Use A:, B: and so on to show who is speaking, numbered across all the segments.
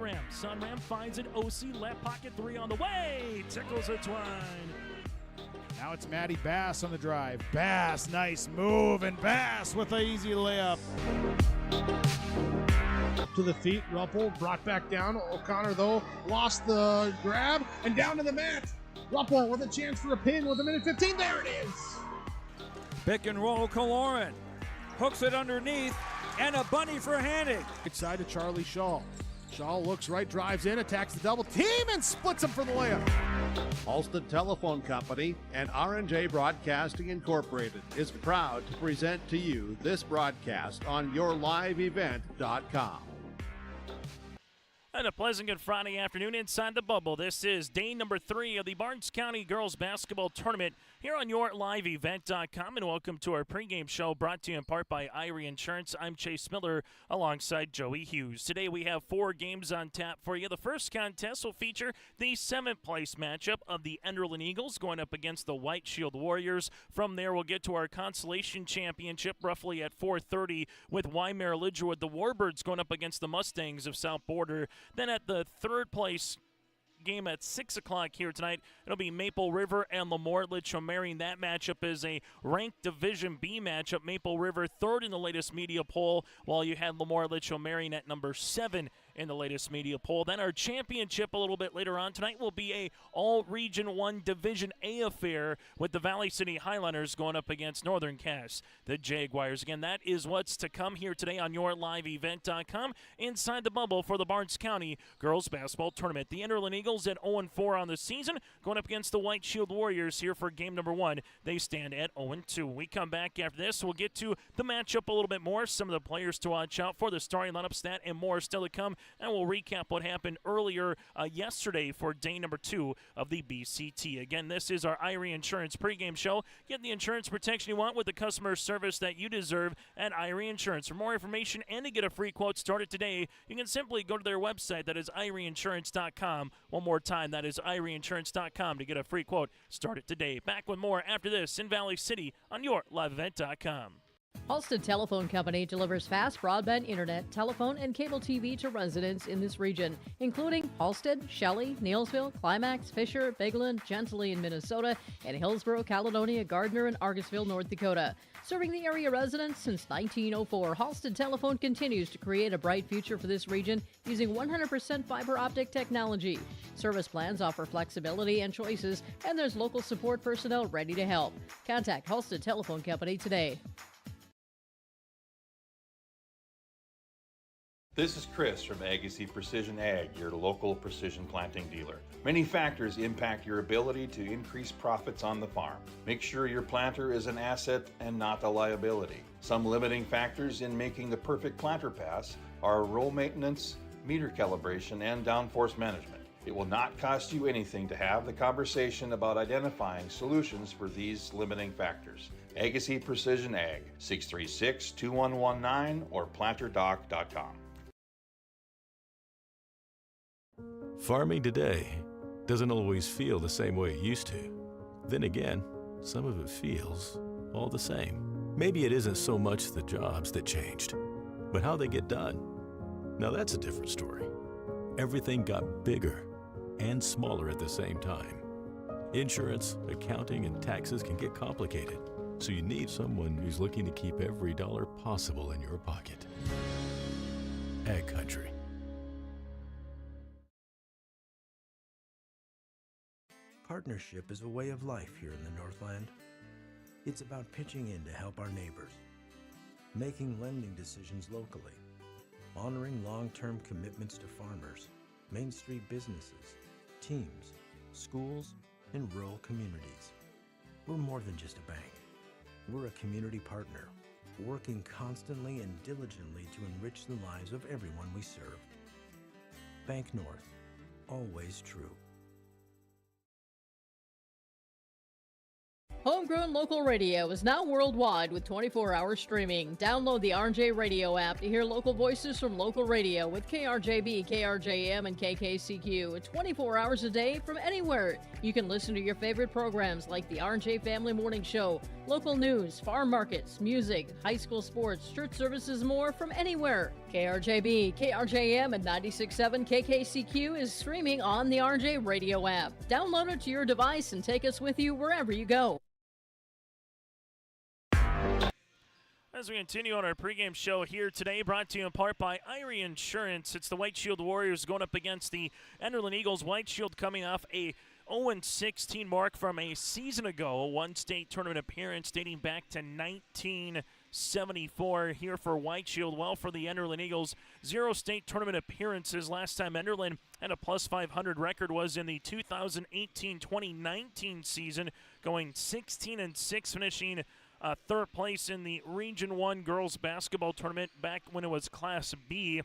A: Sunram. Sunram finds it. OC left pocket 3 on the way. Tickles it Twine.
B: Now it's Matty Bass on the drive. Bass, nice move, and Bass with an easy layup.
C: To the feet, Ruppel brought back down. O'Connor, though, lost the grab, and down to the mat. Ruppel with a chance for a pin with 1:15. There it is.
D: Pick and roll, Kaloran. Hooks it underneath, and a bunny for Hannig.
C: Right side to Charlie Shaw. Shaw looks right, drives in, attacks the double team, and splits him for the layup.
E: Halstead Telephone Company and R&J Broadcasting Incorporated is proud to present to you this broadcast on yourliveevent.com.
A: And a pleasant good Friday afternoon inside the bubble. This is day number 3 of the Barnes County Girls Basketball Tournament here on yourliveevent.com. And welcome to our pregame show brought to you in part by Irie Insurance. I'm Chase Miller alongside Joey Hughes. Today we have 4 games on tap for you. The first contest will feature the 7th place matchup of the Enderlin Eagles going up against the White Shield Warriors. From there we'll get to our consolation championship roughly at 4:30 with Weimar Lidgerwood, the Warbirds, going up against the Mustangs of South Border. Then at the 3rd place game at 6 o'clock here tonight, it'll be Maple River and Lemoore Litchfield. That matchup is a ranked Division B matchup. Maple River 3rd in the latest media poll, while you had Lemoore Litchfield at number 7 in the latest media poll. Then our championship a little bit later on tonight will be a all-Region 1 Division A affair with the Valley City Highlanders going up against Northern Cass, the Jaguars. Again, that is what's to come here today on yourliveevent.com inside the bubble for the Barnes County Girls Basketball Tournament. The Enderlin Eagles at 0-4 on the season, going up against the White Shield Warriors here for game number 1. They stand at 0-2. We come back after this. We'll get to the matchup a little bit more, some of the players to watch out for, the starting lineup stat, and more still to come. And we'll recap what happened earlier yesterday for day number 2 of the BCT. Again, this is our Irie Insurance pregame show. Get the insurance protection you want with the customer service that you deserve at Irie Insurance. For more information and to get a free quote started today, you can simply go to their website. That is IrieInsurance.com. One more time, that is IrieInsurance.com to get a free quote started today. Back with more after this in Valley City on yourliveevent.com.
F: Halstead Telephone Company delivers fast broadband internet, telephone, and cable TV to residents in this region, including Halstead, Shelley, Neelsville, Climax, Fisher, Bigland, Gentilly in Minnesota, and Hillsborough, Caledonia, Gardner, and Argosville, North Dakota. Serving the area residents since 1904, Halstead Telephone continues to create a bright future for this region using 100% fiber optic technology. Service plans offer flexibility and choices, and there's local support personnel ready to help. Contact Halstead Telephone Company today.
G: This is Chris from Agassiz Precision Ag, your local precision planting dealer. Many factors impact your ability to increase profits on the farm. Make sure your planter is an asset and not a liability. Some limiting factors in making the perfect planter pass are row maintenance, meter calibration, and downforce management. It will not cost you anything to have the conversation about identifying solutions for these limiting factors. Agassiz Precision Ag, 636-2119 or planterdoc.com.
H: Farming today doesn't always feel the same way it used to. Then again, some of it feels all the same. Maybe it isn't so much the jobs that changed, but how they get done. Now that's a different story. Everything got bigger and smaller at the same time. Insurance, accounting, and taxes can get complicated, so you need someone who's looking to keep every dollar possible in your pocket. Ag Country.
I: Partnership is a way of life here in the Northland. It's about pitching in to help our neighbors, making lending decisions locally, honoring long-term commitments to farmers, Main Street businesses, teams, schools, and rural communities. We're more than just a bank. We're a community partner, working constantly and diligently to enrich the lives of everyone we serve. Bank North, always true.
F: Homegrown local radio is now worldwide with 24-hour streaming. Download the RJ Radio app to hear local voices from local radio with KRJB, KRJM, and KKCQ 24 hours a day from anywhere. You can listen to your favorite programs like the RJ Family Morning Show, local news, farm markets, music, high school sports, church services, more from anywhere. KRJB, KRJM, and 96.7 KKCQ is streaming on the RJ Radio app. Download it to your device and take us with you wherever you go.
A: As we continue on our pregame show here today, brought to you in part by Irie Insurance. It's the White Shield Warriors going up against the Enderlin Eagles. White Shield coming off a 0-16 mark from a season ago, a one-state tournament appearance dating back to 1974 here for White Shield. Well, for the Enderlin Eagles, 0 state tournament appearances. Last time Enderlin had a plus 500 record was in the 2018-2019 season, going 16-6, finishing third place in the Region 1 girls basketball tournament back when it was Class B.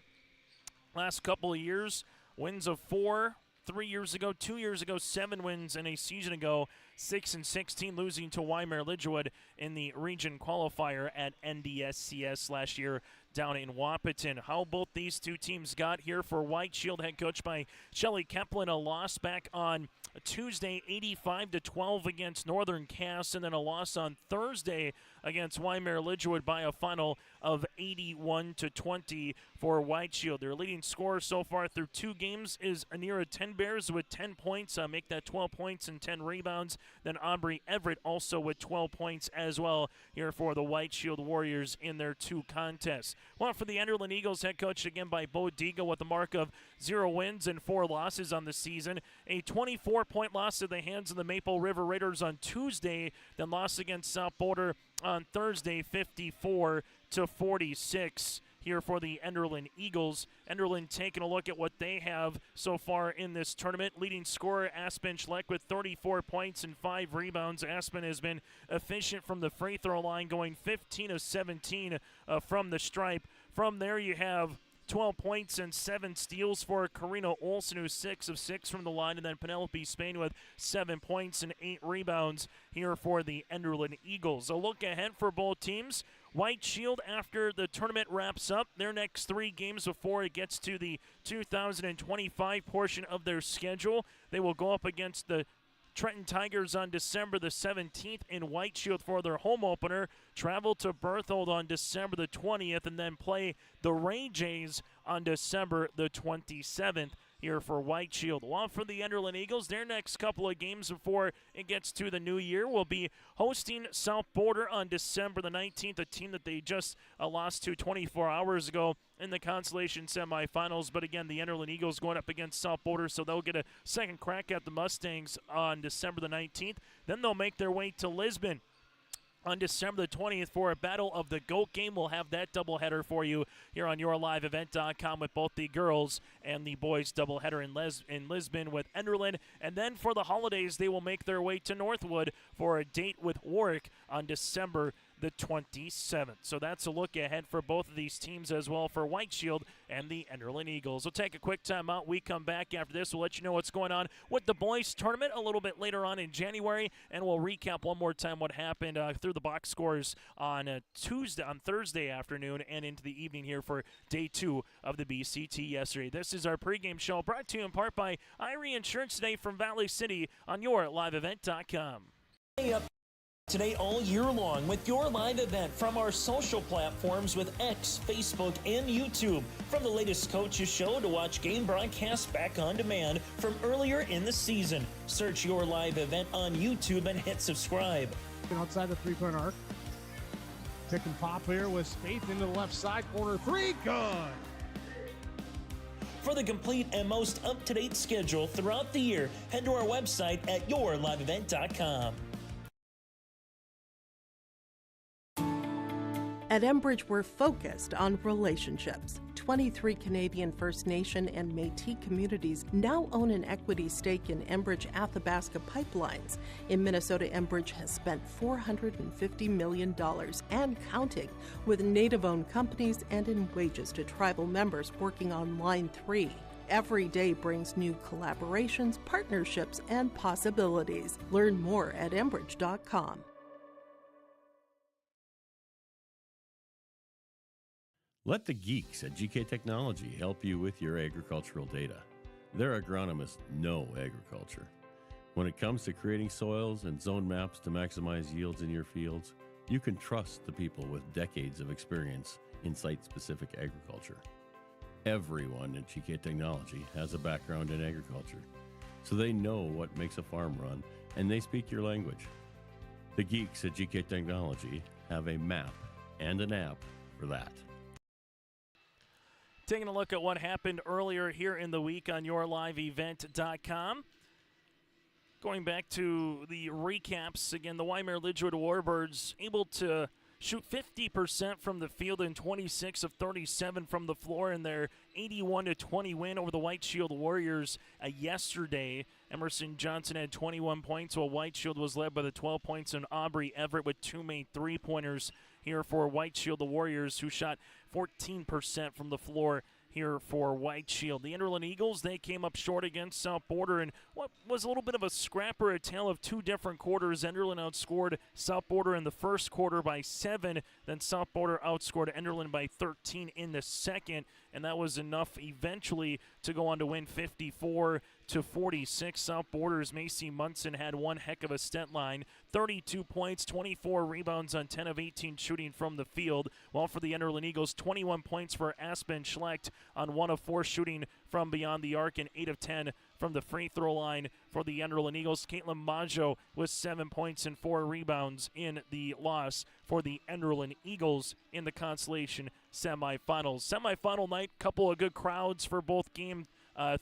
A: Last couple of years, wins of 4, 3 years ago, 2 years ago, 7 wins, and a season ago, 6-16, losing to Weimar Lidgewood in the region qualifier at NDSCS last year down in Wahpeton. How both these two teams got here for White Shield, head coached by Shelly Keplin, a loss back on Tuesday, 85-12 against Northern Cass, and then a loss on Thursday against Weimar Lidgewood by a final of 81-20 for White Shield. Their leading scorer so far through 2 games is Anira 10 Bears with 10 points, make that 12 points and 10 rebounds. Then Aubrey Everett also with 12 points as well here for the White Shield Warriors in their 2 contests. Well, for the Enderlin Eagles, head coached again by Bo Diga with a mark of 0 wins and 4 losses on the season. A 24-point loss to the hands of the Maple River Raiders on Tuesday, then loss against South Boulder on Thursday, 54-46 here for the Enderlin Eagles. Enderlin taking a look at what they have so far in this tournament. Leading scorer Aspen Schleck with 34 points and 5 rebounds. Aspen has been efficient from the free throw line, going 15 of 17 from the stripe. From there you have 12 points and 7 steals for Karina Olsen, who's 6 of 6 from the line, and then Penelope Spain with 7 points and 8 rebounds here for the Enderlin Eagles. A look ahead for both teams. White Shield, after the tournament wraps up, their next 3 games before it gets to the 2025 portion of their schedule, they will go up against the Trenton Tigers on December the 17th in White Shield for their home opener, travel to Berthold on December the 20th, and then play the Ray Jays on December the 27th here for White Shield. While for the Enderlin Eagles, their next couple of games before it gets to the new year will be hosting South Boulder on December the 19th, a team that they just lost to 24 hours ago in the consolation semifinals. But again, the Enderlin Eagles going up against South Boulder, so they'll get a second crack at the Mustangs on December the 19th. Then they'll make their way to Lisbon on December the 20th for a Battle of the GOAT game. We'll have that doubleheader for you here on yourliveevent.com with both the girls and the boys doubleheader in Lisbon with Enderlin. And then for the holidays, they will make their way to Northwood for a date with Warwick on December the 27th. So that's a look ahead for both of these teams as well for White Shield and the Enderlin Eagles. We'll take a quick time out. We come back after this. We'll let you know what's going on with the boys tournament a little bit later on in January, and we'll recap one more time what happened through the box scores on Thursday afternoon and into the evening here for day 2 of the BCT yesterday. This is our pregame show brought to you in part by Irie Insurance today from Valley City on yourliveevent.com.
J: Today all year long with your live event from our social platforms with X, Facebook, and YouTube. From the latest coaches show to watch game broadcasts back on demand from earlier in the season. Search your live event on YouTube and hit subscribe.
C: Outside the 3-point arc. Pick and pop here with Spaeth into the left side corner. 3, good.
J: For the complete and most up-to-date schedule throughout the year, head to our website at yourliveevent.com.
K: At Enbridge, we're focused on relationships. 23 Canadian First Nation and Métis communities now own an equity stake in Enbridge Athabasca Pipelines. In Minnesota, Enbridge has spent $450 million and counting with Native-owned companies and in wages to tribal members working on Line 3. Every day brings new collaborations, partnerships, and possibilities. Learn more at Enbridge.com.
L: Let the geeks at GK Technology help you with your agricultural data. Their agronomists know agriculture. When it comes to creating soils and zone maps to maximize yields in your fields, you can trust the people with decades of experience in site-specific agriculture. Everyone at GK Technology has a background in agriculture, so they know what makes a farm run, and they speak your language. The geeks at GK Technology have a map and an app for that.
A: Taking a look at what happened earlier here in the week on yourliveevent.com. Going back to the recaps, again, the Weimar Lidgewood Warbirds able to shoot 50% from the field and 26 of 37 from the floor in their 81-20 win over the White Shield Warriors yesterday. Emerson Johnson had 21 points, while White Shield was led by the 12 points, and Aubrey Everett with 2 made three-pointers here for White Shield, the Warriors, who shot 14% from the floor here for White Shield. The Enderlin Eagles, they came up short against South Border in what was a little bit of a scrapper, a tale of two different quarters. Enderlin outscored South Border in the first quarter by 7, then South Border outscored Enderlin by 13 in the second, and that was enough eventually to go on to win 54-46. South Border's Macy Munson had one heck of a stat line, 32 points, 24 rebounds on 10 of 18 shooting from the field, while for the Enderlin Eagles, 21 points for Aspen Schlecht on 1 of 4 shooting from beyond the arc and 8 of 10 from the free throw line for the Enderlin Eagles. Caitlin Maggio with 7 points and 4 rebounds in the loss for the Enderlin Eagles in the consolation semifinals. Semifinal night, couple of good crowds for both game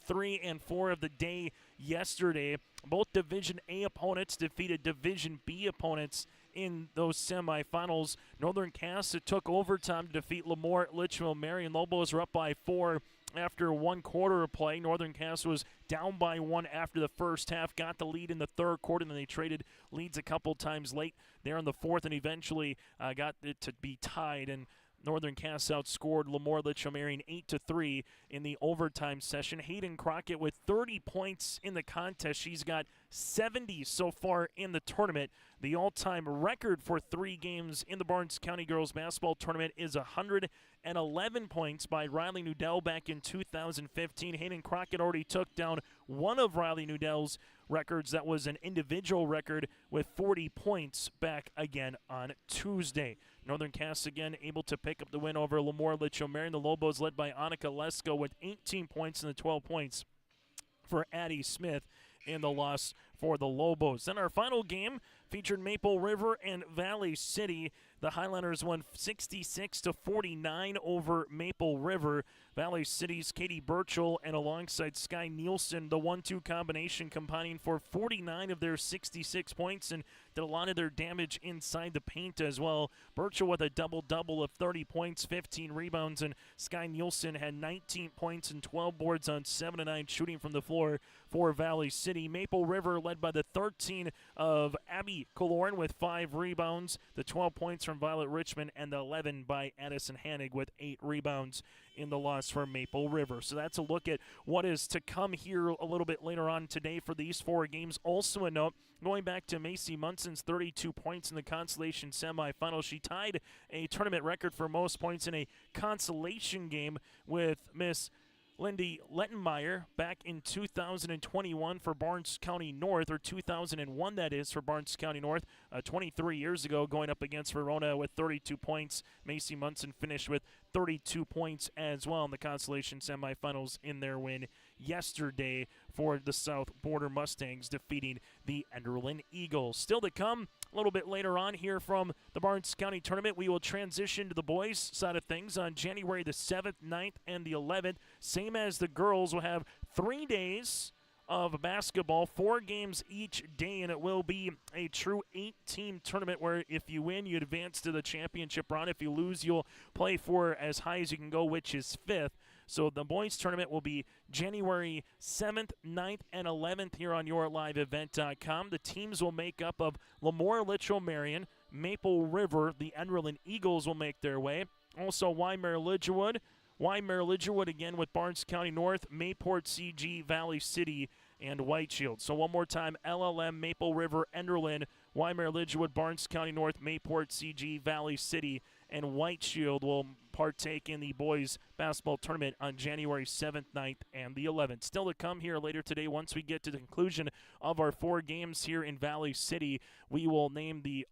A: 3 and 4 of the day yesterday. Both Division A opponents defeated Division B opponents in those semifinals. Northern Cass took overtime to defeat Lemoore, Litchfield, Marion. Lobos were up by 4 after 1 quarter of play. Northern Cass was down by 1 after the first half, got the lead in the third quarter, and then they traded leads a couple times late there in the fourth, and eventually got it to be tied. And Northern Cass outscored Lemoore Litchfield Marion 8-3 in the overtime session. Hayden Crockett with 30 points in the contest. She's got 70 so far in the tournament. The all-time record for 3 games in the Barnes County Girls Basketball Tournament is 111 points by Riley Nudell back in 2015. Hayden Crockett already took down one of Riley Nudell's records. That was an individual record with 40 points back again on Tuesday. Northern Cass again able to pick up the win over Lemoore Litchfield Marion. The Lobos led by Annika Lesko with 18 points and the 12 points for Addie Smith in the loss for the Lobos. Then our final game featured Maple River and Valley City. The Highlanders won 66-49 over Maple River. Valley City's Katie Burchell and alongside Sky Nielsen, the 1-2 combination, combining for 49 of their 66 points and did a lot of their damage inside the paint as well. Burchell with a double-double of 30 points, 15 rebounds, and Sky Nielsen had 19 points and 12 boards on 7 of 9 shooting from the floor for Valley City. Maple River led by the 13 of Abby Kaloran with 5 rebounds, the 12 points from Violet Richmond, and the 11 by Addison Hanig with 8 rebounds in the loss for Maple River. So that's a look at what is to come here a little bit later on today for these 4 games. Also a note, going back to Macy Munson's 32 points in the consolation semifinal, she tied a tournament record for most points in a consolation game with Miss Lindy Lettenmeyer back in 2021 for Barnes County North, or 2001 that is for Barnes County North, 23 years ago, going up against Verona with 32 points. Macy Munson finished with 32 points as well in the consolation semifinals in their win yesterday for the South Border Mustangs, defeating the Enderlin Eagles. Still to come a little bit later on here from the Barnes County Tournament, we will transition to the boys' side of things on January the 7th, 9th, and the 11th. Same as the girls, will have 3 days of basketball, 4 games each day, and it will be a true 8-team tournament where if you win, you advance to the championship round. If you lose, you'll play for as high as you can go, which is 5th. So the boys' tournament will be January 7th, 9th, and 11th here on yourliveevent.com. The teams will make up of Lemoore Litchfield Marion, Maple River. The Enderlin Eagles will make their way. Also Weimar Lidgewood. Weimar Lidgewood again with Barnes County North, Mayport CG, Valley City, and White Shield. So one more time, LLM, Maple River, Enderlin, Weimar Lidgewood, Barnes County North, Mayport CG, Valley City, and White Shield will partake in the boys basketball tournament on January 7th, 9th, and the 11th. Still to come here later today, once we get to the conclusion of our 4 games here in Valley City, we will name the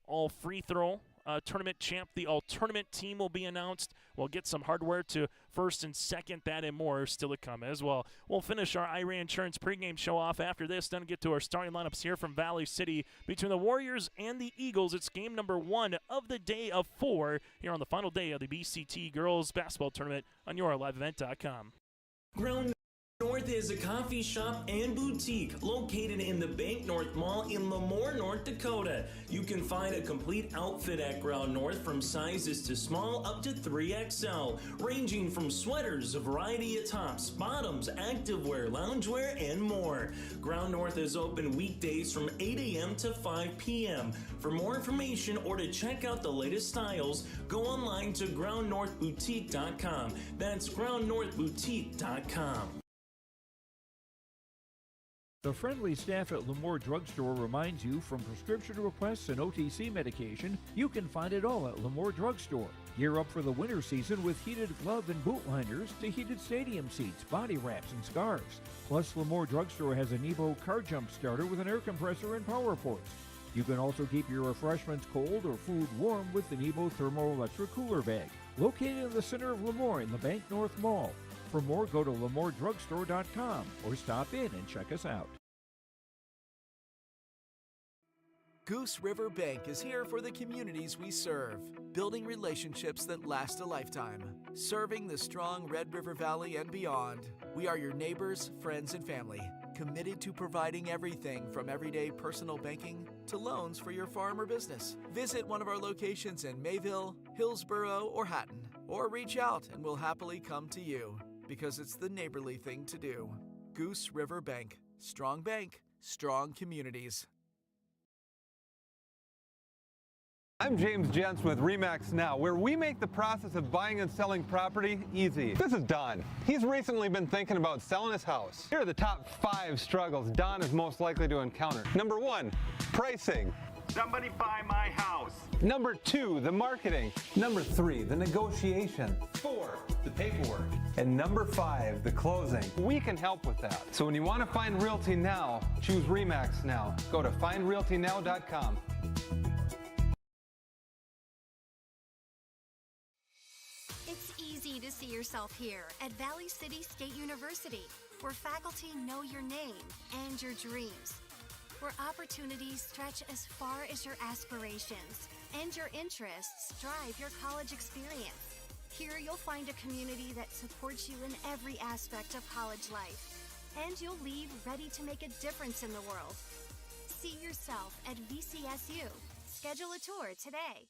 A: all free throw tournament champ. The all-tournament team will be announced. We'll get some hardware to first and second, that and more still to come as well. We'll finish our IRA Insurance pregame show off after this, then get to our starting lineups here from Valley City between the Warriors and the Eagles. It's game number 1 of the day of 4 here on the final day of the BCT Girls Basketball Tournament on yourliveevent.com.
J: Ground North is a coffee shop and boutique located in the Bank North Mall in Lemoore, North Dakota. You can find a complete outfit at Ground North from sizes to small up to 3XL, ranging from sweaters, a variety of tops, bottoms, activewear, loungewear, and more. Ground North is open weekdays from 8 a.m. to 5 p.m. For more information or to check out the latest styles, go online to groundnorthboutique.com. That's groundnorthboutique.com.
D: The friendly staff at Lemoore Drugstore reminds you from prescription requests and OTC medication, you can find it all at Lemoore Drugstore. Gear up for the winter season with heated glove and boot liners to heated stadium seats, body wraps, and scarves. Plus, Lemoore Drugstore has an Evo car jump starter with an air compressor and power ports. You can also keep your refreshments cold or food warm with an Evo thermoelectric cooler bag. Located in the center of Lemoore in the Bank North Mall. For more, go to LemoreDrugstore.com or stop in and check us out.
M: Goose River Bank is here for the communities we serve, building relationships that last a lifetime. Serving the strong Red River Valley and beyond, we are your neighbors, friends, and family, committed to providing everything from everyday personal banking to loans for your farm or business. Visit one of our locations in Mayville, Hillsboro, or Hatton, or reach out and we'll happily come to you, because it's the neighborly thing to do. Goose River Bank. Strong bank, strong communities.
N: I'm James Jentz with RE/MAX Now, where we make the process of buying and selling property easy. This is Don. He's recently been thinking about selling his house. Here are the top 5 struggles Don is most likely to encounter. Number 1, pricing.
O: Somebody buy my house.
N: Number 2, the marketing. Number 3, the negotiation. 4, the paperwork. And number 5, the closing. We can help with that. So when you want to find Realty Now, choose RE/MAX Now. Go to findrealtynow.com.
P: It's easy to see yourself here at Valley City State University, where faculty know your name and your dreams, where opportunities stretch as far as your aspirations and your interests drive your college experience. Here you'll find a community that supports you in every aspect of college life, and you'll leave ready to make a difference in the world. See yourself at VCSU. Schedule a tour today.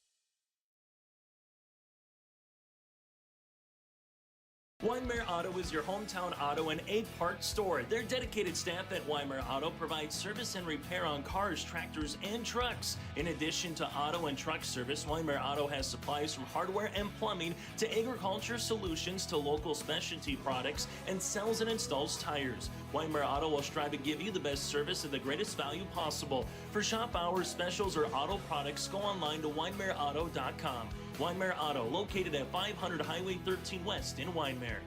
J: Weimar Auto is your hometown auto and A parts store. Their dedicated staff at Weimar Auto provides service and repair on cars, tractors, and trucks. In addition to auto and truck service, Weimar Auto has supplies from hardware and plumbing to agriculture solutions to local specialty products, and sells and installs tires. Weimar Auto will strive to give you the best service at the greatest value possible. For shop hours, specials, or auto products, go online to WeimarAuto.com. Weimar Auto, located at 500 Highway 13 West in Weimar.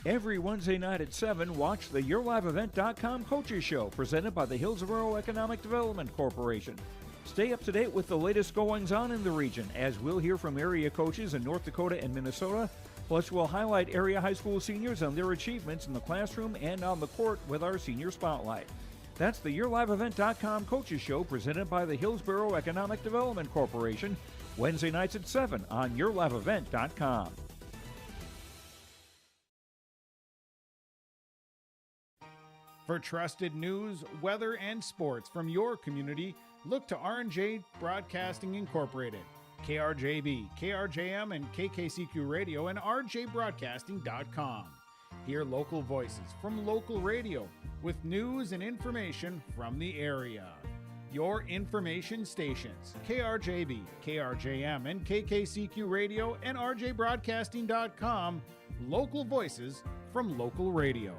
D: Every Wednesday night at 7, watch the YourLiveEvent.com Coaches Show, presented by the Hillsboro Economic Development Corporation. Stay up to date with the latest goings-on in the region, as we'll hear from area coaches in North Dakota and Minnesota. Plus, we'll highlight area high school seniors on their achievements in the classroom and on the court with our Senior Spotlight. That's the YourLiveEvent.com Coaches Show, presented by the Hillsboro Economic Development Corporation, Wednesday nights at 7 on YourLiveEvent.com.
B: For trusted news, weather, and sports from your community, look to R&J Broadcasting Incorporated, KRJB, KRJM, and KKCQ Radio, and RJBroadcasting.com. Hear local voices from local radio with news and information from the area. Your information stations, KRJB, KRJM, and KKCQ Radio, and RJBroadcasting.com. Local voices from local radio.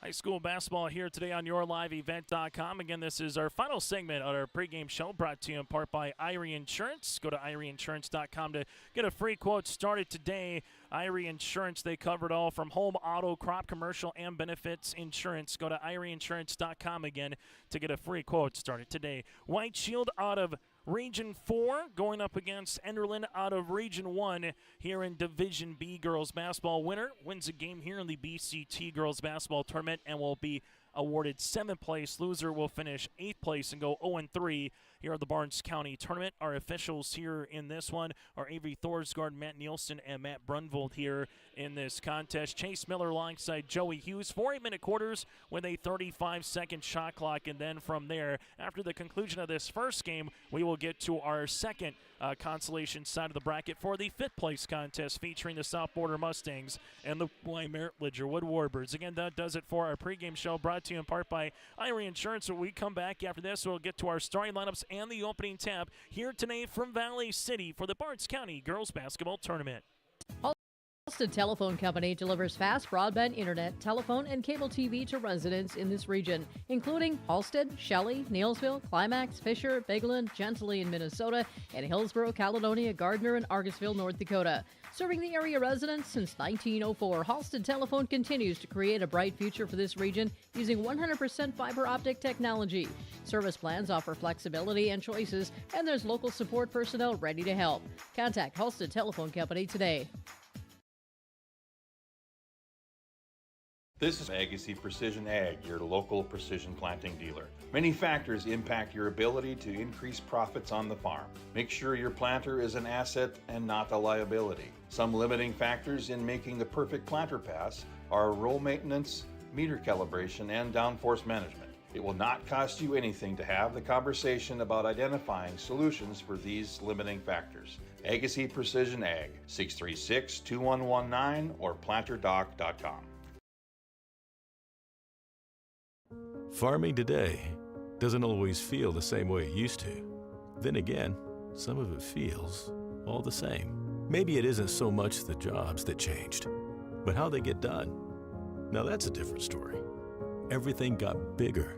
A: High school basketball here today on YourLiveEvent.com. Again, this is our final segment of our pregame show, brought to you in part by Irie Insurance. Go to IrieInsurance.com to get a free quote started today. Irie Insurance, they cover it all from home, auto, crop, commercial, and benefits insurance. Go to IrieInsurance.com again to get a free quote started today. White Shield out of Region 4 going up against Enderlin out of Region 1 here in Division B girls basketball. Winner wins a game here in the BCT girls basketball tournament and will be awarded 7th place. Loser will finish 8th place and go 0-3 here at the Barnes County Tournament. Our officials here in this one are Avery Thorsgaard, Matt Nielsen, and Matt Brunvold here in this contest. Chase Miller alongside Joey Hughes. 4 8-minute quarters with a 35-second shot clock, and then from there, after the conclusion of this first game, we will get to our second consolation side of the bracket for the 5th place contest featuring the South Border Mustangs and the Wymer Lidgerwood Warbirds. Again, that does it for our pregame show, brought to you in part by Irie Insurance. When we come back after this, we'll get to our starting lineups and the opening tap here today from Valley City for the Barnes County Girls Basketball Tournament.
F: Halstead Telephone Company delivers fast broadband internet, telephone, and cable TV to residents in this region, including Halstead, Shelley, Neillsville, Climax, Fisher, Bigland, Gentilly in Minnesota, and Hillsborough, Caledonia, Gardner, and Argusville, North Dakota. Serving the area residents since 1904, Halstead Telephone continues to create a bright future for this region using 100% fiber optic technology. Service plans offer flexibility and choices, and there's local support personnel ready to help. Contact Halstead Telephone Company today.
G: This is Agassiz Precision Ag, your local precision planting dealer. Many factors impact your ability to increase profits on the farm. Make sure your planter is an asset and not a liability. Some limiting factors in making the perfect planter pass are row maintenance, meter calibration, and downforce management. It will not cost you anything to have the conversation about identifying solutions for these limiting factors. Agassiz Precision Ag, 636-2119 or planterdoc.com.
H: Farming today doesn't always feel the same way it used to. Then again, some of it feels all the same. Maybe it isn't so much the jobs that changed, but how they get done. Now that's a different story. Everything got bigger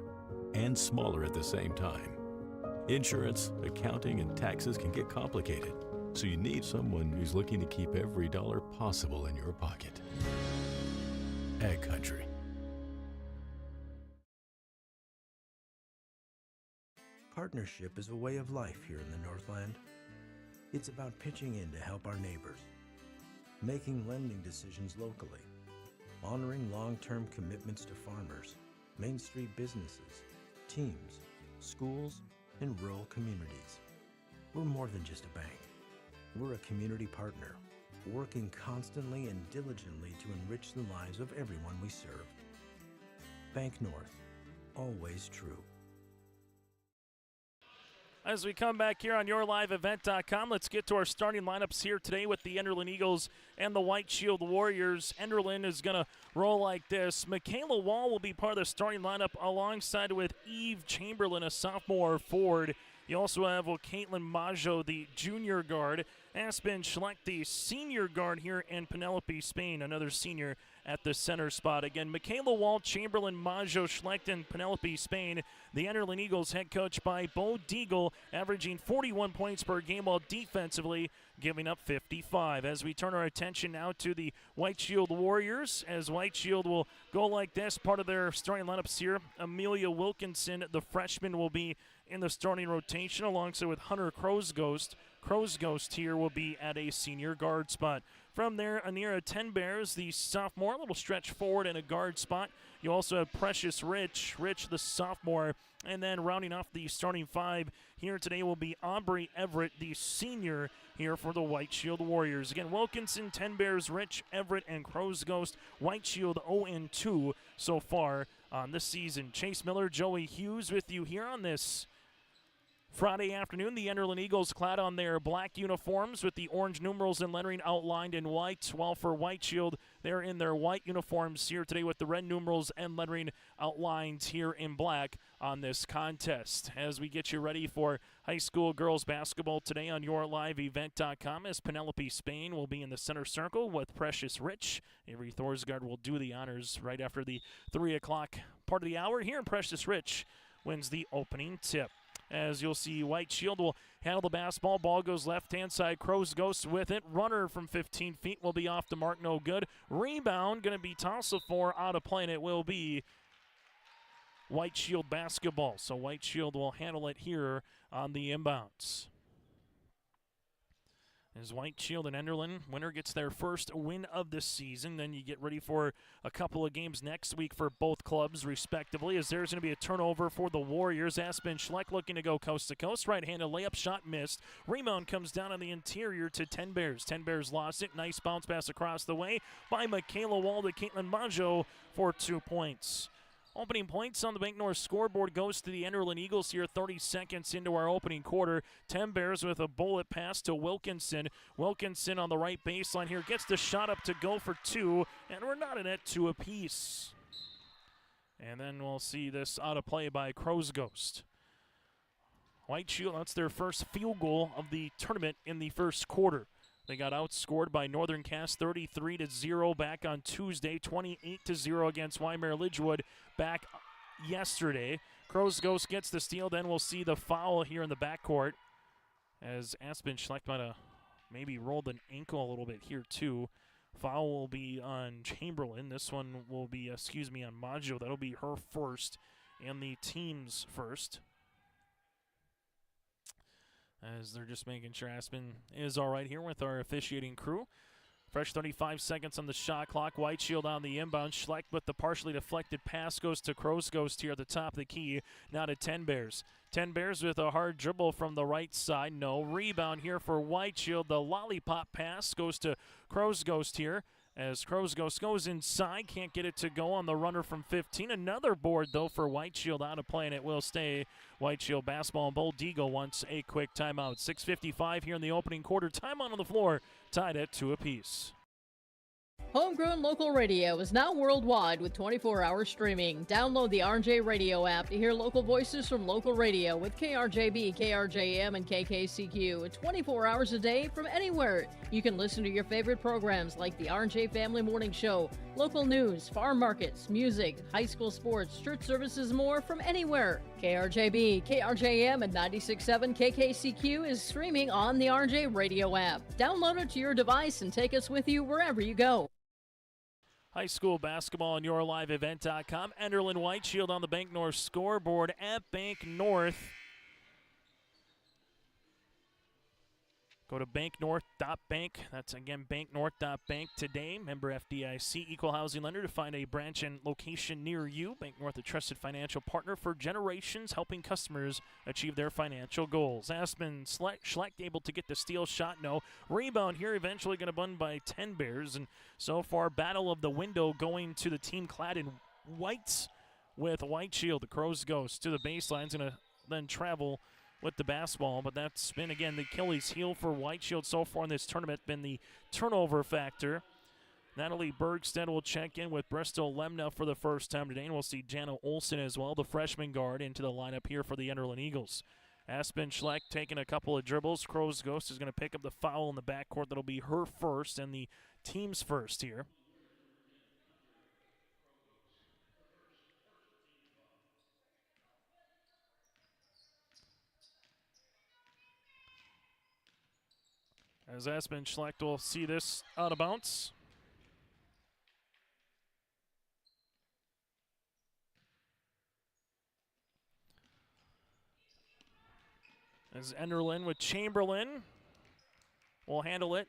H: and smaller at the same time. Insurance, accounting, and taxes can get complicated, so you need someone who's looking to keep every dollar possible in your pocket. Ag Country.
I: Partnership is a way of life here in the Northland. It's about pitching in to help our neighbors, making lending decisions locally, honoring long-term commitments to farmers, Main Street businesses, teams, schools, and rural communities. We're more than just a bank. We're a community partner, working constantly and diligently to enrich the lives of everyone we serve. Bank North, always true.
A: As we come back here on YourLiveEvent.com, let's get to our starting lineups here today with the Enderlin Eagles and the White Shield Warriors. Enderlin is going to roll like this. Michaela Wall will be part of the starting lineup alongside with Eve Chamberlain, a sophomore forward. You also have Caitlin Maggio, the junior guard. Aspen Schleck, the senior guard here, and Penelope Spain, another senior at the center spot. Again, Michaela Wall, Chamberlain, Maggio, Schlecht, and Penelope Spain. The Enderlin Eagles head coached by Bo Deagle, averaging 41 points per game while defensively giving up 55. As we turn our attention now to the White Shield Warriors, as White Shield will go like this. Part of their starting lineups here, Amelia Wilkinson, the freshman, will be in the starting rotation alongside with Hunter Crowsghost. Crowsghost here will be at a senior guard spot. From there, Anira Tenbears, the sophomore, a little stretch forward in a guard spot. You also have Precious Rich, the sophomore. And then rounding off the starting five here today will be Aubrey Everett, the senior here for the White Shield Warriors. Again, Wilkinson, Tenbears, Rich, Everett, and Crowsghost. White Shield 0-2 so far on this season. Chase Miller, Joey Hughes with you here on this Friday afternoon, the Enderlin Eagles clad on their black uniforms with the orange numerals and lettering outlined in white, while for White Shield, they're in their white uniforms here today with the red numerals and lettering outlined here in black on this contest. As we get you ready for high school girls basketball today on yourliveevent.com, as Penelope Spain will be in the center circle with Precious Rich. Avery Thorsgaard will do the honors right after the 3 o'clock part of the hour here, and Precious Rich wins the opening tip. As you'll see, White Shield will handle the basketball. Ball goes left-hand side. Crows Ghost with it. Runner from 15 feet will be off the mark. No good. Rebound going to be tossed for out of play, and it will be White Shield basketball. So White Shield will handle it here on the inbounds. As White Shield and Enderlin, winner gets their first win of the season. Then you get ready for a couple of games next week for both clubs, respectively, as there's going to be a turnover for the Warriors. Aspen Schleck looking to go coast to coast. Right-handed layup shot missed. Rebound comes down on the interior to 10 Bears. 10 Bears lost it. Nice bounce pass across the way by Michaela Wall to Caitlin Maggio for 2 points. Opening points on the Bank North scoreboard goes to the Enderlin Eagles here 30 seconds into our opening quarter. 10 Bears with a bullet pass to Wilkinson. Wilkinson on the right baseline here gets the shot up to go for 2, and we're not in it 2 apiece. And then we'll see this out of play by Crows Ghost. White Shield, that's their first field goal of the tournament in the first quarter. They got outscored by Northern Cass 33-0 back on Tuesday, 28-0 against Weimar Lidgewood back yesterday. Crows Ghost gets the steal, then we'll see the foul here in the backcourt as Aspen Schleck might have maybe rolled an ankle a little bit here too. Foul will be on Chamberlain. This one will be, on Maggio. That'll be her first and the team's first. As they're just making sure Aspen is all right here with our officiating crew. Fresh 35 seconds on the shot clock. White Shield on the inbound. Schleck with the partially deflected pass goes to Crows Ghost here at the top of the key. Now to 10 Bears. 10 Bears with a hard dribble from the right side. No rebound here for White Shield. The lollipop pass goes to Crows Ghost here. As Crows Ghost goes inside, can't get it to go on the runner from 15. Another board, though, for White Shield out of play, and it will stay White Shield basketball. And Bold Deagle wants a quick timeout. 6:55 here in the opening quarter. Timeout on the floor, tied at 2 apiece.
F: Homegrown local radio is now worldwide with 24-hour streaming. Download the RJ Radio app to hear local voices from local radio with KRJB, KRJM, and KKCQ 24 hours a day from anywhere. You can listen to your favorite programs like the RJ Family Morning Show, local news, farm markets, music, high school sports, church services, more from anywhere. KRJB, KRJM, and 96.7 KKCQ is streaming on the RJ Radio app. Download it to your device and take us with you wherever you go.
A: High school basketball on yourliveevent.com. Enderlin White Shield on the Bank North scoreboard at Bank North. Go to banknorth.bank. That's again banknorth.bank today. Member FDIC, equal housing lender. To find a branch and location near you. Bank North, a trusted financial partner for generations, helping customers achieve their financial goals. Aspen Schleck able to get the steal shot. No. Rebound here, eventually going to be won by 10 Bears. And so far, battle of the window going to the team clad in whites with White Shield. The Crows Ghost to the baseline. Going to then travel with the basketball, but that's been, again, the Achilles heel for White Shield so far in this tournament, been the turnover factor. Natalie Bergstead will check in with Bristol Lemna for the first time today, and we'll see Jana Olsen as well, the freshman guard, into the lineup here for the Enderlin Eagles. Aspen Schleck taking a couple of dribbles. Crows Ghost is going to pick up the foul in the backcourt. That'll be her first and the team's first here. As Aspen Schleck will see this out of bounds. As Enderlin with Chamberlain will handle it.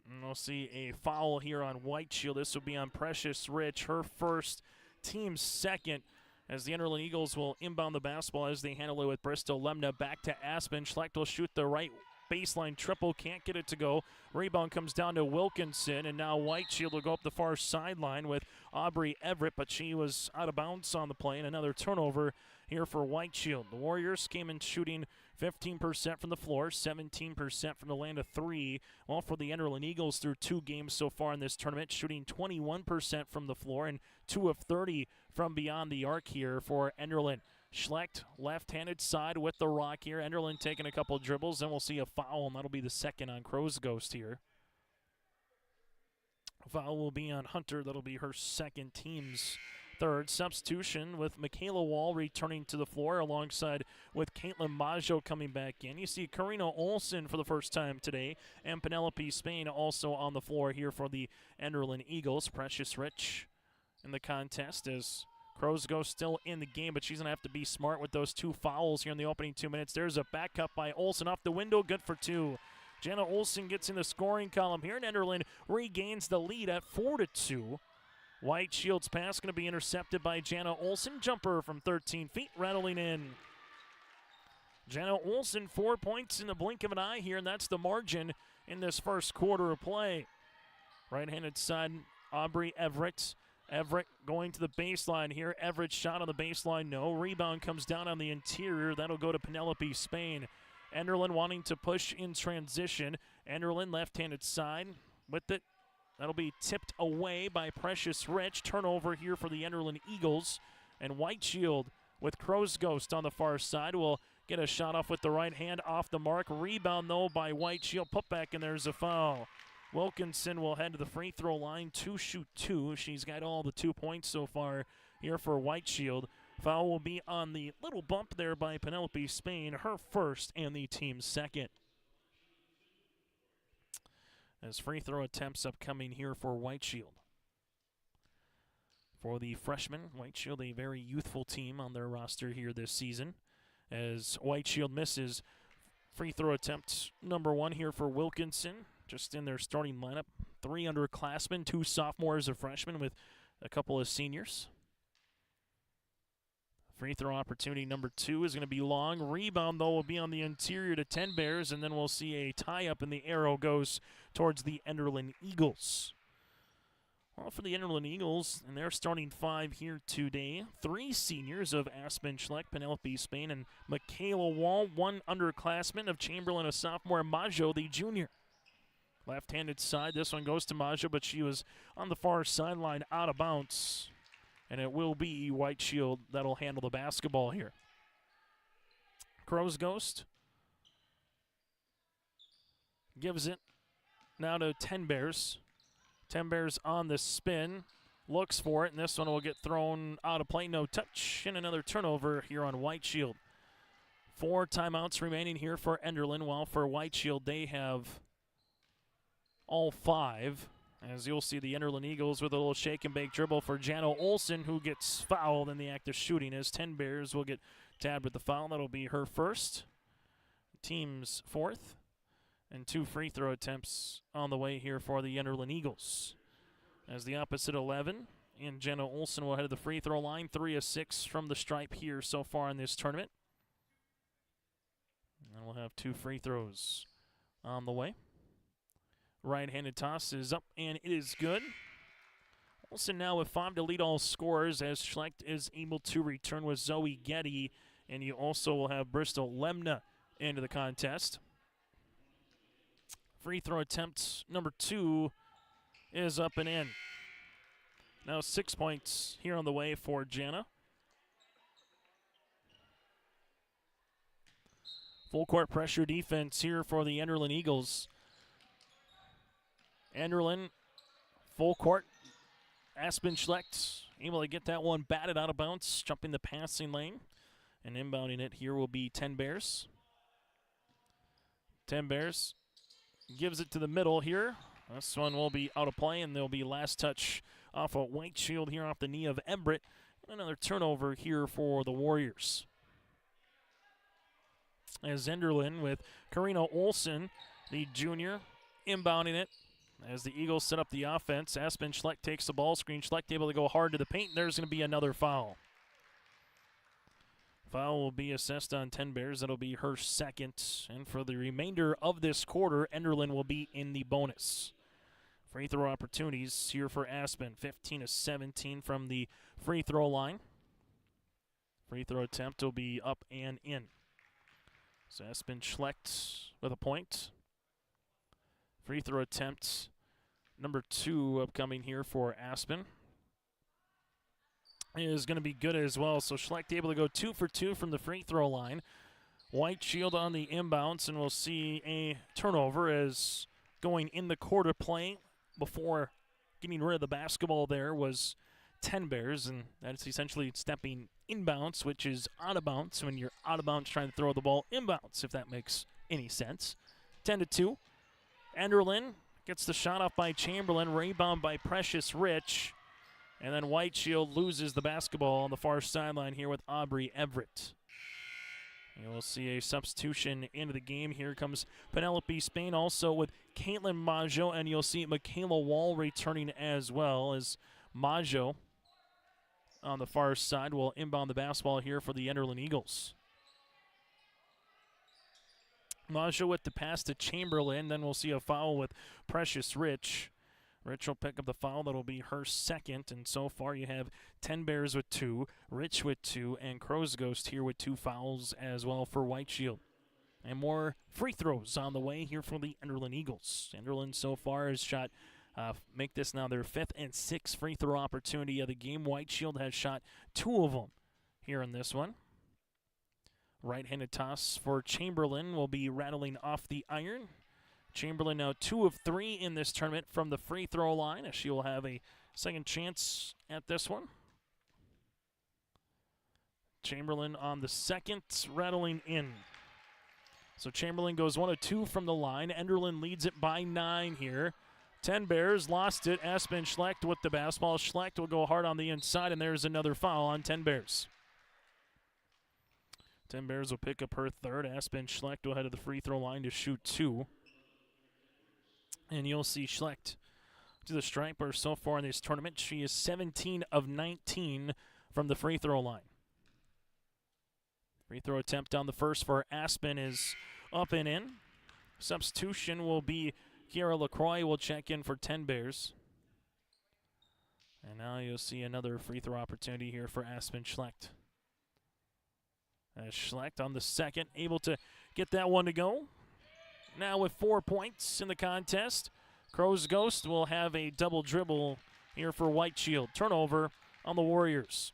A: And we'll see a foul here on White Shield. This will be on Precious Rich, her first, team's second, as the Enderlin Eagles will inbound the basketball as they handle it with Bristol Lemna. Back to Aspen. Schleck will shoot the right baseline triple, can't get it to go. Rebound comes down to Wilkinson, and now Whiteshield will go up the far sideline with Aubrey Everett, but she was out of bounds on the play, and another turnover here for Whiteshield. The Warriors came in shooting 15% from the floor, 17% from the land of three. Well, for the Enderlin Eagles through 2 games so far in this tournament, shooting 21% from the floor and 2 of 30 from beyond the arc here for Enderlin. Schlecht, left-handed side with the rock here. Enderlin taking a couple dribbles, then we'll see a foul, and that'll be the second on Crow's Ghost here. Foul will be on Hunter. That'll be her second, team's third. Substitution with Michaela Wall returning to the floor alongside with Caitlin Maggio coming back in. You see Karina Olsen for the first time today, and Penelope Spain also on the floor here for the Enderlin Eagles. Precious Rich in the contest as Crow's Ghost still in the game, but she's going to have to be smart with those 2 fouls here in the opening 2 minutes. There's a back cut by Olsen off the window, good for 2. Jana Olsen gets in the scoring column here, and Enderlin regains the lead at 4-2. Whiteshield's pass going to be intercepted by Jana Olsen. Jumper from 13 feet, rattling in. Jana Olsen, 4 points in the blink of an eye here, and that's the margin in this first quarter of play. Right-handed side, Aubrey Everett. Everett going to the baseline here. Everett shot on the baseline, no. Rebound comes down on the interior. That'll go to Penelope Spain. Enderlin wanting to push in transition. Enderlin left-handed side with it. That'll be tipped away by Precious Rich. Turnover here for the Enderlin Eagles. And Whiteshield with Crow's Ghost on the far side will get a shot off with the right hand off the mark. Rebound, though, by Whiteshield. Put back, and there's a foul. Wilkinson will head to the free throw line to shoot 2. She's got all the 2 points so far here for Whiteshield. Foul will be on the little bump there by Penelope Spain, her first and the team's second. As free throw attempts upcoming here for Whiteshield. For the freshmen, Whiteshield, a very youthful team on their roster here this season. As Whiteshield misses free throw attempt number 1 here for Wilkinson. Just in their starting lineup, 3 underclassmen, 2 sophomores, a freshman with a couple of seniors. Free throw opportunity number 2 is going to be long. Rebound, though, will be on the interior to 10 Bears, and then we'll see a tie-up, and the arrow goes towards the Enderlin Eagles. Well, for the Enderlin Eagles, and their starting 5 here today, 3 seniors of Aspen Schleck, Penelope Spain, and Michaela Wall, 1 underclassman of Chamberlain, a sophomore, Maggio, the junior. Left-handed side, this one goes to Maggio, but she was on the far sideline out of bounds. And it will be Whiteshield that'll handle the basketball here. Crow's Ghost gives it now to 10 Bears. 10 Bears on the spin, looks for it, and this one will get thrown out of play. No touch, and another turnover here on Whiteshield. 4 timeouts remaining here for Enderlin, while for Whiteshield they have all 5. As you'll see the Enderlin Eagles with a little shake and bake dribble for Jano Olsen, who gets fouled in the act of shooting, as 10 Bears will get tabbed with the foul. That'll be her first, team's 4th, and 2 free throw attempts on the way here for the Enderlin Eagles. As the opposite 11, and Jano Olsen will head to the free throw line, 3 of 6 from the stripe here so far in this tournament. And we'll have 2 free throws on the way. Right-handed toss is up, and it is good. Olsen now with 5 to lead all scorers, as Schlecht is able to return with Zoe Getty, and you also will have Bristol Lemna into the contest. Free throw attempt number 2 is up and in. Now 6 points here on the way for Jana. Full court pressure defense here for the Enderlin Eagles. Enderlin, full court. Aspen Schlecht able to get that one batted out of bounds, jumping the passing lane. And inbounding it here will be 10 Bears. 10 Bears gives it to the middle here. This one will be out of play, and there'll be last touch off a Whiteshield here off the knee of Everett. Another turnover here for the Warriors. As Enderlin with Karina Olsen, the junior, inbounding it. As the Eagles set up the offense, Aspen Schlecht takes the ball screen. Schlecht able to go hard to the paint, and there's going to be another foul. Foul will be assessed on 10 Bears. That'll be her second. And for the remainder of this quarter, Enderlin will be in the bonus. Free throw opportunities here for Aspen. 15 of 17 from the free throw line. Free throw attempt will be up and in. So Aspen Schlecht with a point. Free throw attempt number 2 upcoming here for Aspen is going to be good as well. So Schlecht able to go 2 for 2 from the free throw line. White Shield on the inbounds, and we'll see a turnover as going in the quarter play before getting rid of the basketball there was 10 Bears, and that's essentially stepping inbounds, which is out of bounds when you're out of bounds trying to throw the ball inbounds, if that makes any sense. 10-2. Enderlin gets the shot off by Chamberlain, rebound by Precious Rich, and then White Shield loses the basketball on the far sideline here with Aubrey Everett. And we'll see a substitution into the game. Here comes Penelope Spain also with Caitlin Maggio, and you'll see Michaela Wall returning as well as Maggio on the far side will inbound the basketball here for the Enderlin Eagles. Maggio with the pass to Chamberlain. Then we'll see a foul with Precious Rich. Rich will pick up the foul. That'll be her second. And so far you have 10 Bears with 2, Rich with 2, and Crow's Ghost here with 2 fouls as well for White Shield. And more free throws on the way here for the Enderlin Eagles. Enderlin so far has shot, make this now their 5th and 6th free throw opportunity of the game. White Shield has shot 2 of them here in this one. Right-handed toss for Chamberlain will be rattling off the iron. Chamberlain now 2 of 3 in this tournament from the free throw line, as she will have a second chance at this one. Chamberlain on the second, rattling in. So Chamberlain goes 1 of 2 from the line. Enderlin leads it by 9 here. 10 Bears lost it. Aspen Schlecht with the basketball. Schlecht will go hard on the inside, and there's another foul on 10 Bears. 10 Bears will pick up her third. Aspen Schlecht will head to the free throw line to shoot 2. And you'll see Schlecht to the striper so far in this tournament. She is 17 of 19 from the free throw line. Free throw attempt on the first for Aspen is up and in. Substitution will be Kiara LaCroix will check in for 10 Bears. And now you'll see another free throw opportunity here for Aspen Schlecht. As Schlecht on the second, able to get that one to go. Now with 4 points in the contest, Crow's Ghost will have a double dribble here for White Shield. Turnover on the Warriors.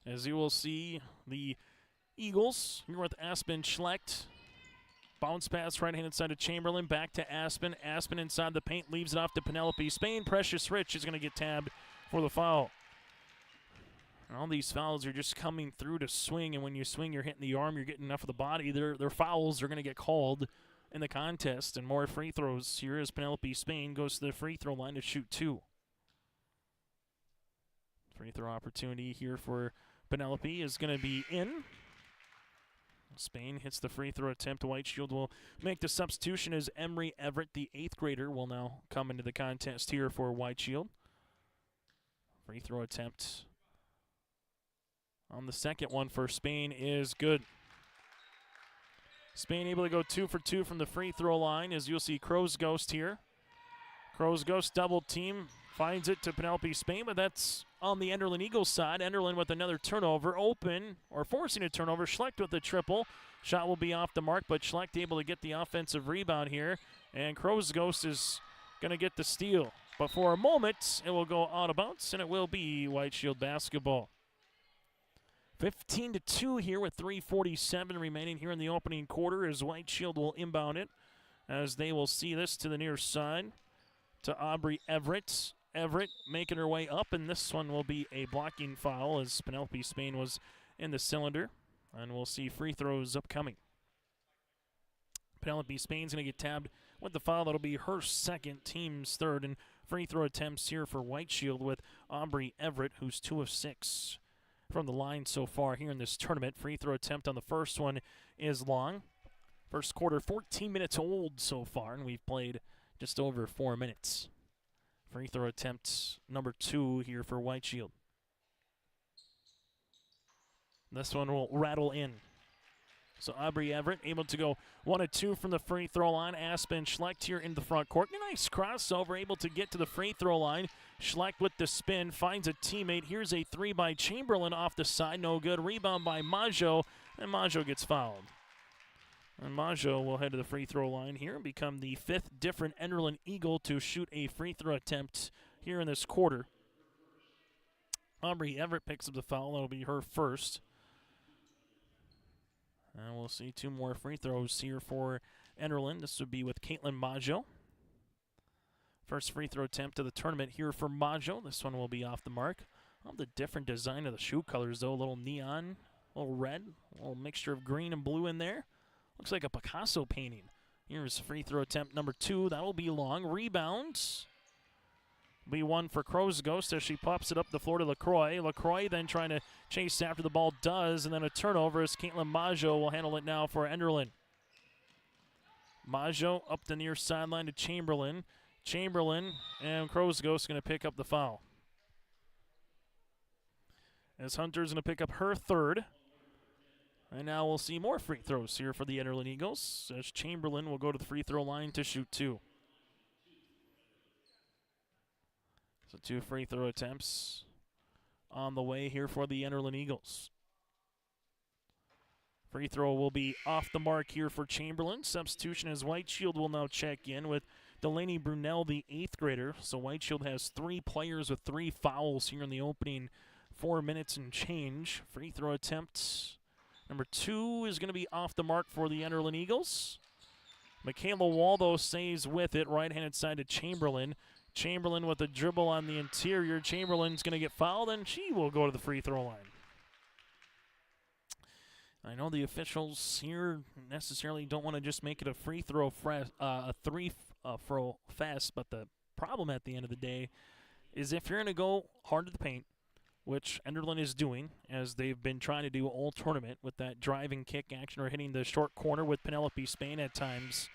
A: As you will see, the Eagles here with Aspen Schlecht. Bounce pass right-handed side to Chamberlain, back to Aspen. Aspen inside the paint, leaves it off to Penelope Spain. Precious Rich is going to get tabbed for the foul. All these fouls are just coming through to swing, and when you swing, you're hitting the arm, you're getting enough of the body. Their fouls are going to get called in the contest, and more free throws here as Penelope Spain goes to the free throw line to shoot 2. Free throw opportunity here for Penelope is going to be in. Spain hits the free throw attempt. White Shield will make the substitution as Emery Everett, the 8th grader, will now come into the contest here for White Shield. Free throw attempt on the second one for Spain is good. Spain able to go 2 for 2 from the free throw line, as you'll see Crow's Ghost here. Crow's Ghost double team, finds it to Penelope Spain, but that's on the Enderlin Eagles side. Enderlin with another turnover, open, or forcing a turnover. Schlecht with the triple. Shot will be off the mark, but Schlecht able to get the offensive rebound here, and Crow's Ghost is going to get the steal. But for a moment, it will go out of bounds, and it will be White Shield basketball. 15-2 here with 3:47 remaining here in the opening quarter as White Shield will inbound it, as they will see this to the near side to Aubrey Everett. Everett making her way up, and this one will be a blocking foul as Penelope Spain was in the cylinder, and we'll see free throws upcoming. Penelope Spain's going to get tabbed with the foul. That'll be her second, team's third, and free throw attempts here for White Shield with Aubrey Everett, who's 2 of 6 from the line so far here in this tournament. Free throw attempt on the first one is long. First quarter, 14 minutes old so far, and we've played just over 4 minutes. Free throw attempt number 2 here for White Shield. This one will rattle in. So Aubrey Everett able to go 1 of 2 from the free throw line. Aspen Schlecht here in the front court. Nice crossover, able to get to the free throw line. Schlecht with the spin, finds a teammate. Here's a 3 by Chamberlain off the side. No good. Rebound by Maggio, and Maggio gets fouled. And Maggio will head to the free throw line here and become the 5th different Enderlin Eagle to shoot a free throw attempt here in this quarter. Aubrey Everett picks up the foul. That'll be her first. And we'll see 2 more free throws here for Enderlin. This would be with Caitlin Maggio. First free throw attempt of the tournament here for Maggio. This one will be off the mark. Love the different design of the shoe colors, though. A little neon, a little red, a little mixture of green and blue in there. Looks like a Picasso painting. Here's free throw attempt number 2. That'll be long. Rebounds. Be 1 for Crow's Ghost as she pops it up the floor to LaCroix. LaCroix then trying to chase after the ball does, and then a turnover as Caitlin Maggio will handle it now for Enderlin. Maggio up the near sideline to Chamberlain. Chamberlain and Crow's Ghost going to pick up the foul. As Hunter's going to pick up her 3rd. And now we'll see more free throws here for the Enderlin Eagles as Chamberlain will go to the free throw line to shoot 2. So 2 free throw attempts on the way here for the Enderlin Eagles. Free throw will be off the mark here for Chamberlain. Substitution as White Shield will now check in with Delaney Brunel, the 8th grader. So White Shield has 3 players with 3 fouls here in the opening 4 minutes and change. Free throw attempt number 2 is going to be off the mark for the Enderlin Eagles. Michaela Waldo stays with it, right-handed side to Chamberlain. Chamberlain with a dribble on the interior. Chamberlain's going to get fouled, and she will go to the free throw line. I know the officials here necessarily don't want to just make it a free throw, throw fest, but the problem at the end of the day is if you're going to go hard to the paint, which Enderlin is doing, as they've been trying to do all tournament with that driving kick action or hitting the short corner with Penelope Spain at times.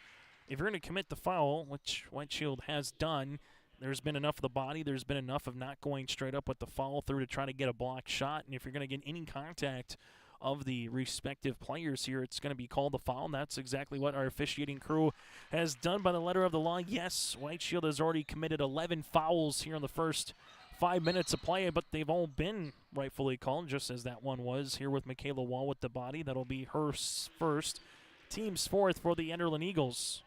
A: If you're going to commit the foul, which White Shield has done, there's been enough of the body, there's been enough of not going straight up with the follow through to try to get a block shot, and if you're going to get any contact of the respective players here, it's going to be called a foul, and that's exactly what our officiating crew has done by the letter of the law. Yes, White Shield has already committed 11 fouls here in the first 5 minutes of play, but they've all been rightfully called, just as that one was here with Michaela Wall with the body. That'll be her first, team's 4th for the Enderlin Eagles.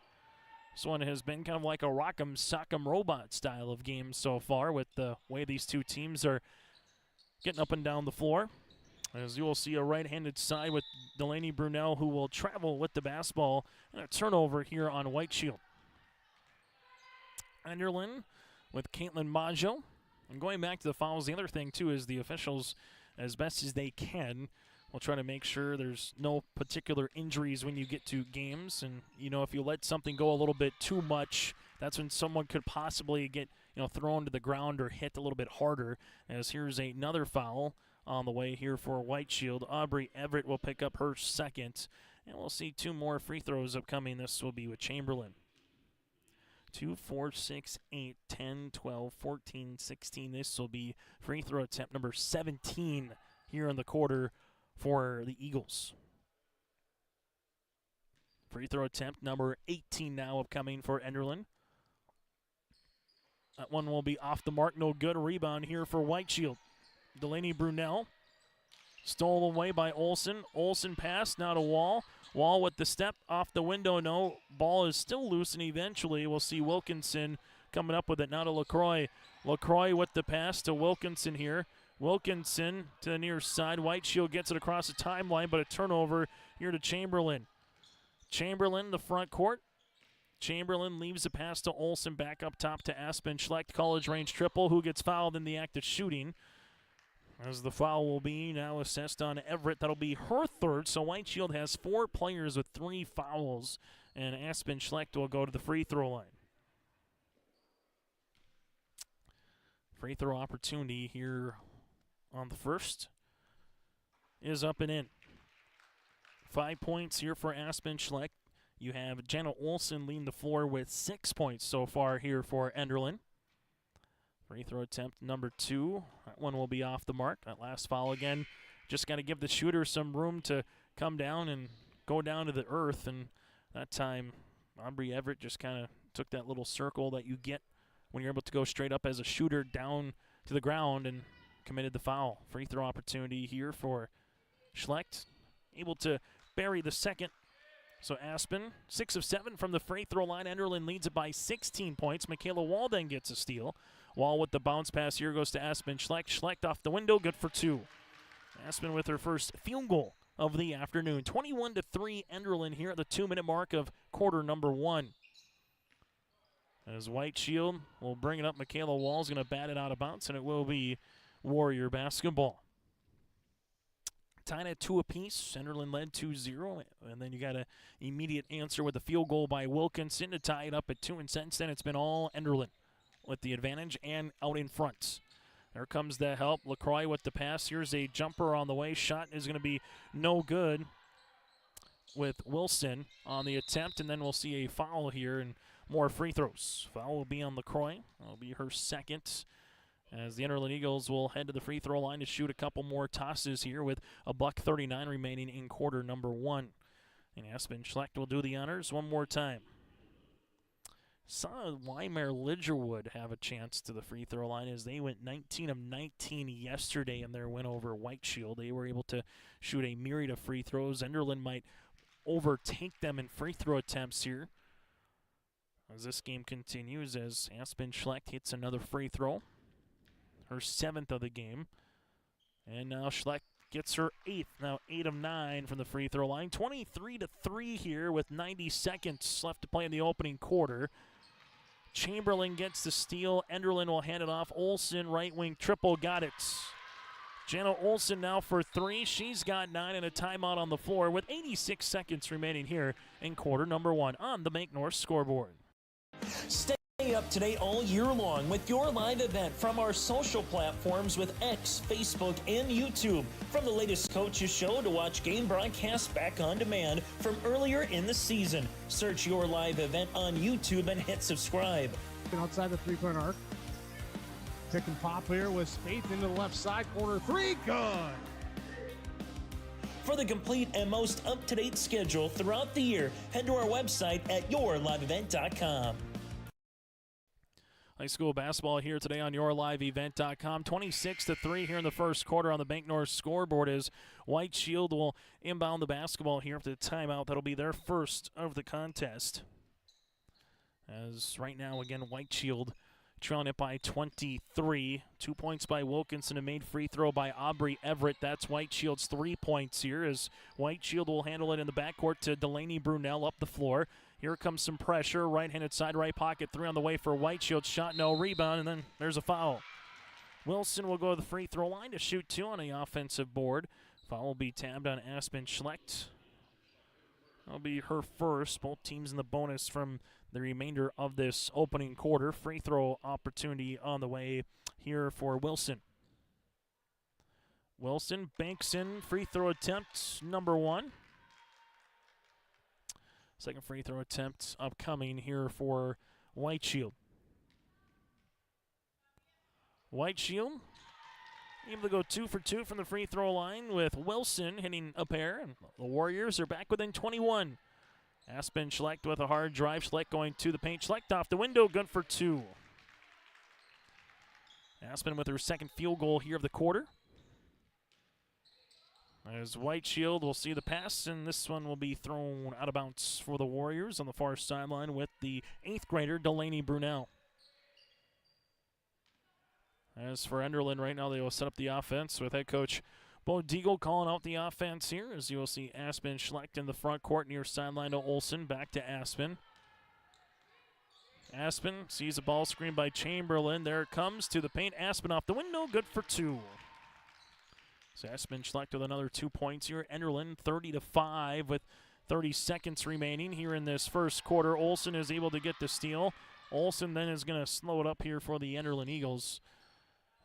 A: This one has been kind of like a Rock'em Sock'em Robot style of game so far with the way these two teams are getting up and down the floor. As you will see a right-handed side with Delaney Brunel, who will travel with the basketball, and a turnover here on White Shield. Enderlin with Caitlin Maggio. And going back to the fouls, the other thing, too, is the officials, as best as they can, will try to make sure there's no particular injuries when you get to games. And, you know, if you let something go a little bit too much, that's when someone could possibly get, you know, thrown to the ground or hit a little bit harder. As here's another foul on the way here for White Shield. Aubrey Everett will pick up her 2nd. And we'll see 2 more free throws upcoming. This will be with Chamberlain. 2, 4, 6, 8, 10, 12, 14, 16. This will be free throw attempt number 17 here in the quarter for the Eagles. Free throw attempt number 18 now upcoming for Enderlin. That one will be off the mark. No good. Rebound here for White Shield. Delaney Brunel. Stolen away by Olsen. Olsen pass now to Wall. Wall with the step off the window. No. Ball is still loose, and eventually we'll see Wilkinson coming up with it. Now to LaCroix. LaCroix with the pass to Wilkinson here. Wilkinson to the near side. White Shield gets it across the timeline, but a turnover here to Chamberlain. Chamberlain, the front court. Chamberlain leaves the pass to Olsen, back up top to Aspen Schlecht. College range triple, who gets fouled in the act of shooting. As the foul will be now assessed on Everett. That'll be her 3rd. So White Shield has 4 players with 3 fouls. And Aspen Schlecht will go to the free throw line. Free throw opportunity here on the first is up and in. 5 points here for Aspen Schlecht. You have Jenna Olsen leading the floor with 6 points so far here for Enderlin. Free throw attempt number 2. That one will be off the mark. That last foul again just got to give the shooter some room to come down and go down to the earth. And that time, Aubrey Everett just kind of took that little circle that you get when you're able to go straight up as a shooter down to the ground and committed the foul. Free throw opportunity here for Schlecht. Able to bury the second. So Aspen, 6 of 7 from the free throw line. Enderlin leads it by 16 points. Michaela Wall then gets a steal. Wall with the bounce pass here goes to Aspen Schlecht. Schlecht off the window, good for 2. Aspen with her first field goal of the afternoon. 21-3 Enderlin here at the 2-minute mark of quarter number 1. As White Shield will bring it up, Michaela Wall is going to bat it out of bounds, and it will be Warrior basketball. Tied at 2 apiece. Enderlin led 2-0, and then you got an immediate answer with a field goal by Wilkinson to tie it up at 2, and since then it's been all Enderlin with the advantage and out in front. There comes the help. LaCroix with the pass. Here's a jumper on the way. Shot is going to be no good with Wilson on the attempt, and then we'll see a foul here and more free throws. Foul will be on LaCroix. That'll be her second, as the Enderlin Eagles will head to the free throw line to shoot a couple more tosses here with $1:39 remaining in quarter number 1. And Aspen Schlecht will do the honors one more time. Saw Weimar Lidgerwood have a chance to the free throw line as they went 19 of 19 yesterday in their win over White Shield. They were able to shoot a myriad of free throws. Enderlin might overtake them in free throw attempts here as this game continues, as Aspen Schlecht hits another free throw, her 7th of the game. And now Schlecht gets her 8th, now 8 of 9 from the free throw line. 23-3 here with 90 seconds left to play in the opening quarter. Chamberlain gets the steal. Enderlin will hand it off. Olsen, right wing triple, got it. Jenna Olsen now for 3. She's got 9 and a timeout on the floor with 86 seconds remaining here in quarter number 1 on the Bank North scoreboard.
J: Stay up to date all year long with your live event from our social platforms with X, Facebook, and YouTube. From the latest coaches show to watch game broadcasts back on demand from earlier in the season. Search your live event on YouTube and hit subscribe.
C: Outside the three-point arc. Pick and pop here with Spaeth into the left side. Corner 3, good.
J: For the complete and most up-to-date schedule throughout the year, head to our website at yourliveevent.com.
A: High school basketball here today on yourliveevent.com. 26-3 here in the first quarter on the Bank North scoreboard as White Shield will inbound the basketball here after the timeout. That'll be their first of the contest. As right now, again, White Shield trailing it by 23. 2 points by Wilkinson, a made free throw by Aubrey Everett. That's White Shield's 3 points here as White Shield will handle it in the backcourt to Delaney Brunel up the floor. Here comes some pressure. Right-handed side, right pocket. 3 on the way for White Shield. Shot, no rebound, and then there's a foul. Wilson will go to the free throw line to shoot 2 on the offensive board. Foul will be tabbed on Aspen Schlecht. That'll be her first. Both teams in the bonus from the remainder of this opening quarter. Free throw opportunity on the way here for Wilson. Wilson banks in free throw attempt number 1. Second free throw attempt upcoming here for White Shield. White Shield able to go 2 for 2 from the free throw line with Wilson hitting a pair, and the Warriors are back within 21. Aspen Schlecht with a hard drive. Schlecht going to the paint. Schlecht off the window, good for 2. Aspen with her second field goal here of the quarter. As White Shield will see the pass, and this one will be thrown out of bounds for the Warriors on the far sideline with the 8th grader, Delaney Brunel. As for Enderlin right now, they will set up the offense with head coach Bo Deagle calling out the offense here, as you will see Aspen Schlecht in the front court near sideline to Olsen. Back to Aspen. Aspen sees a ball screen by Chamberlain. There it comes to the paint. Aspen off the window, good for 2. So Aspen Schlecht with another 2 points here. Enderlin 30-5 with 30 seconds remaining here in this first quarter. Olsen is able to get the steal. Olsen then is going to slow it up here for the Enderlin Eagles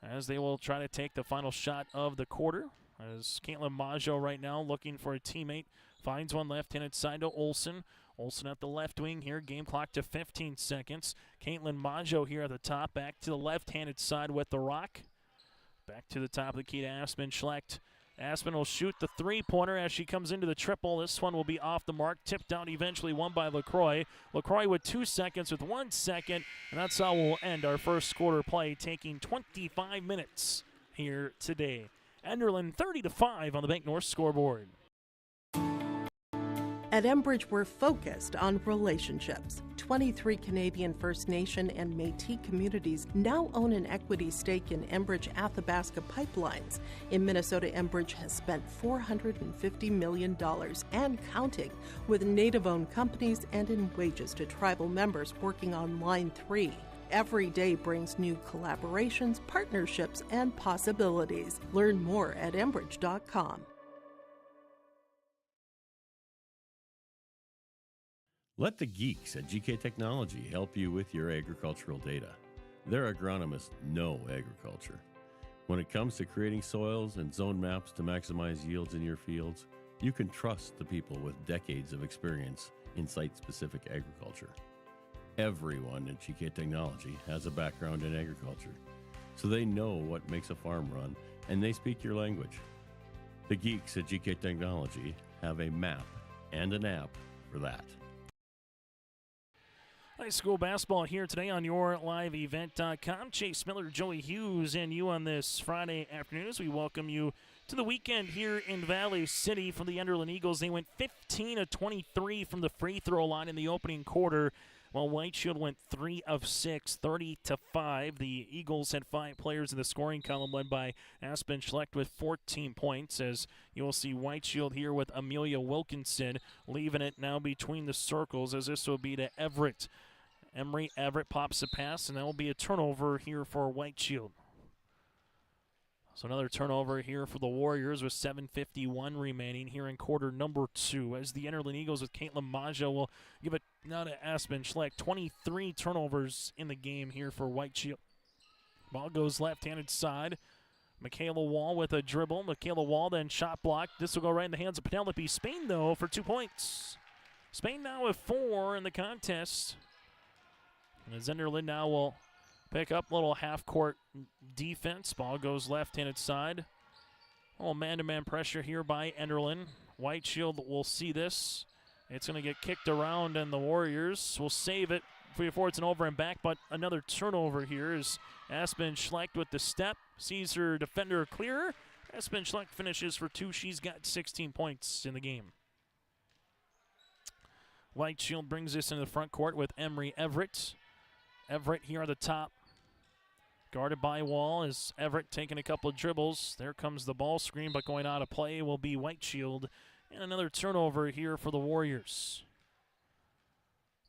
A: as they will try to take the final shot of the quarter. As Caitlin Maggio right now looking for a teammate. Finds one left-handed side to Olsen. Olsen at the left wing here. Game clock to 15 seconds. Caitlin Maggio here at the top. Back to the left-handed side with the rock. Back to the top of the key to Aspen Schlecht. Aspen will shoot the three-pointer as she comes into the triple. This one will be off the mark, tipped down, eventually won by LaCroix. LaCroix with 2 seconds with 1 second, and that's how we'll end our first quarter play, taking 25 minutes here today. Enderlin 30-5 on the Bank North scoreboard.
K: At Enbridge, we're focused on relationships. 23 Canadian First Nation and Métis communities now own an equity stake in Enbridge Athabasca pipelines. In Minnesota, Enbridge has spent $450 million and counting, with Native-owned companies and in wages to tribal members working on Line 3. Every day brings new collaborations, partnerships, and possibilities. Learn more at Enbridge.com.
L: Let the geeks at GK Technology help you with your agricultural data. Their agronomists know agriculture. When it comes to creating soils and zone maps to maximize yields in your fields, you can trust the people with decades of experience in site-specific agriculture. Everyone at GK Technology has a background in agriculture, so they know what makes a farm run, and they speak your language. The geeks at GK Technology have a map and an app for that.
A: High school basketball here today on YourLiveEvent.com. Chase Miller, Joey Hughes, and you on this Friday afternoon as we welcome you to the weekend here in Valley City from the Enderlin Eagles. They went 15 of 23 from the free throw line in the opening quarter, while White Shield went 3 of 6, 30-5. The Eagles had 5 players in the scoring column, led by Aspen Schlecht with 14 points, as you'll see White Shield here with Amelia Wilkinson leaving it now between the circles, as this will be to Everett. Emery Everett pops a pass, and that will be a turnover here for White Shield. So another turnover here for the Warriors with 7:51 remaining here in quarter number 2, as the Enderlin Eagles with Caitlin Maja will give it now to Aspen Schlecht. 23 turnovers in the game here for White Shield. Ball goes left-handed side. Michaela Wall with a dribble. Michaela Wall then shot block. This will go right in the hands of Penelope Spain, though, for 2 points. Spain now with 4 in the contest. And Enderlin now will pick up a little half-court defense. Ball goes left-handed side. A little man-to-man pressure here by Enderlin. White Shield will see this. It's going to get kicked around, and the Warriors will save it before it's an over and back, but another turnover here is Aspen Schlecht with the step. Sees her defender clearer. Aspen Schlecht finishes for 2. She's got 16 points in the game. White Shield brings this into the front court with Emery Everett. Everett here on the top. Guarded by Wall as Everett taking a couple of dribbles. There comes the ball screen, but going out of play will be White Shield. And another turnover here for the Warriors.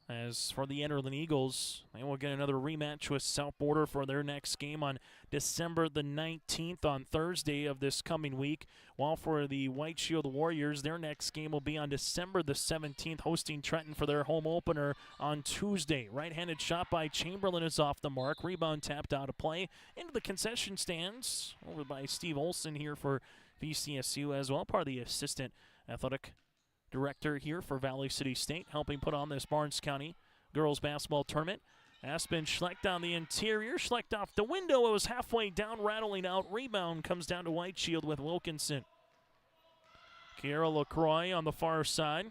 A: As for the Enderlin Eagles, they will get another rematch with South Border for their next game on December the 19th on Thursday of this coming week. While for the White Shield Warriors, their next game will be on December the 17th, hosting Trenton for their home opener on Tuesday. Right-handed shot by Chamberlain is off the mark. Rebound tapped out of play into the concession stands. Over by Steve Olson here for VCSU as well, part of the assistant athletic director here for Valley City State, helping put on this Barnes County girls basketball tournament. Aspen Schlecht on the interior. Schlecht off the window. It was halfway down, rattling out. Rebound comes down to White Shield with Wilkinson. Kiera LaCroix on the far side.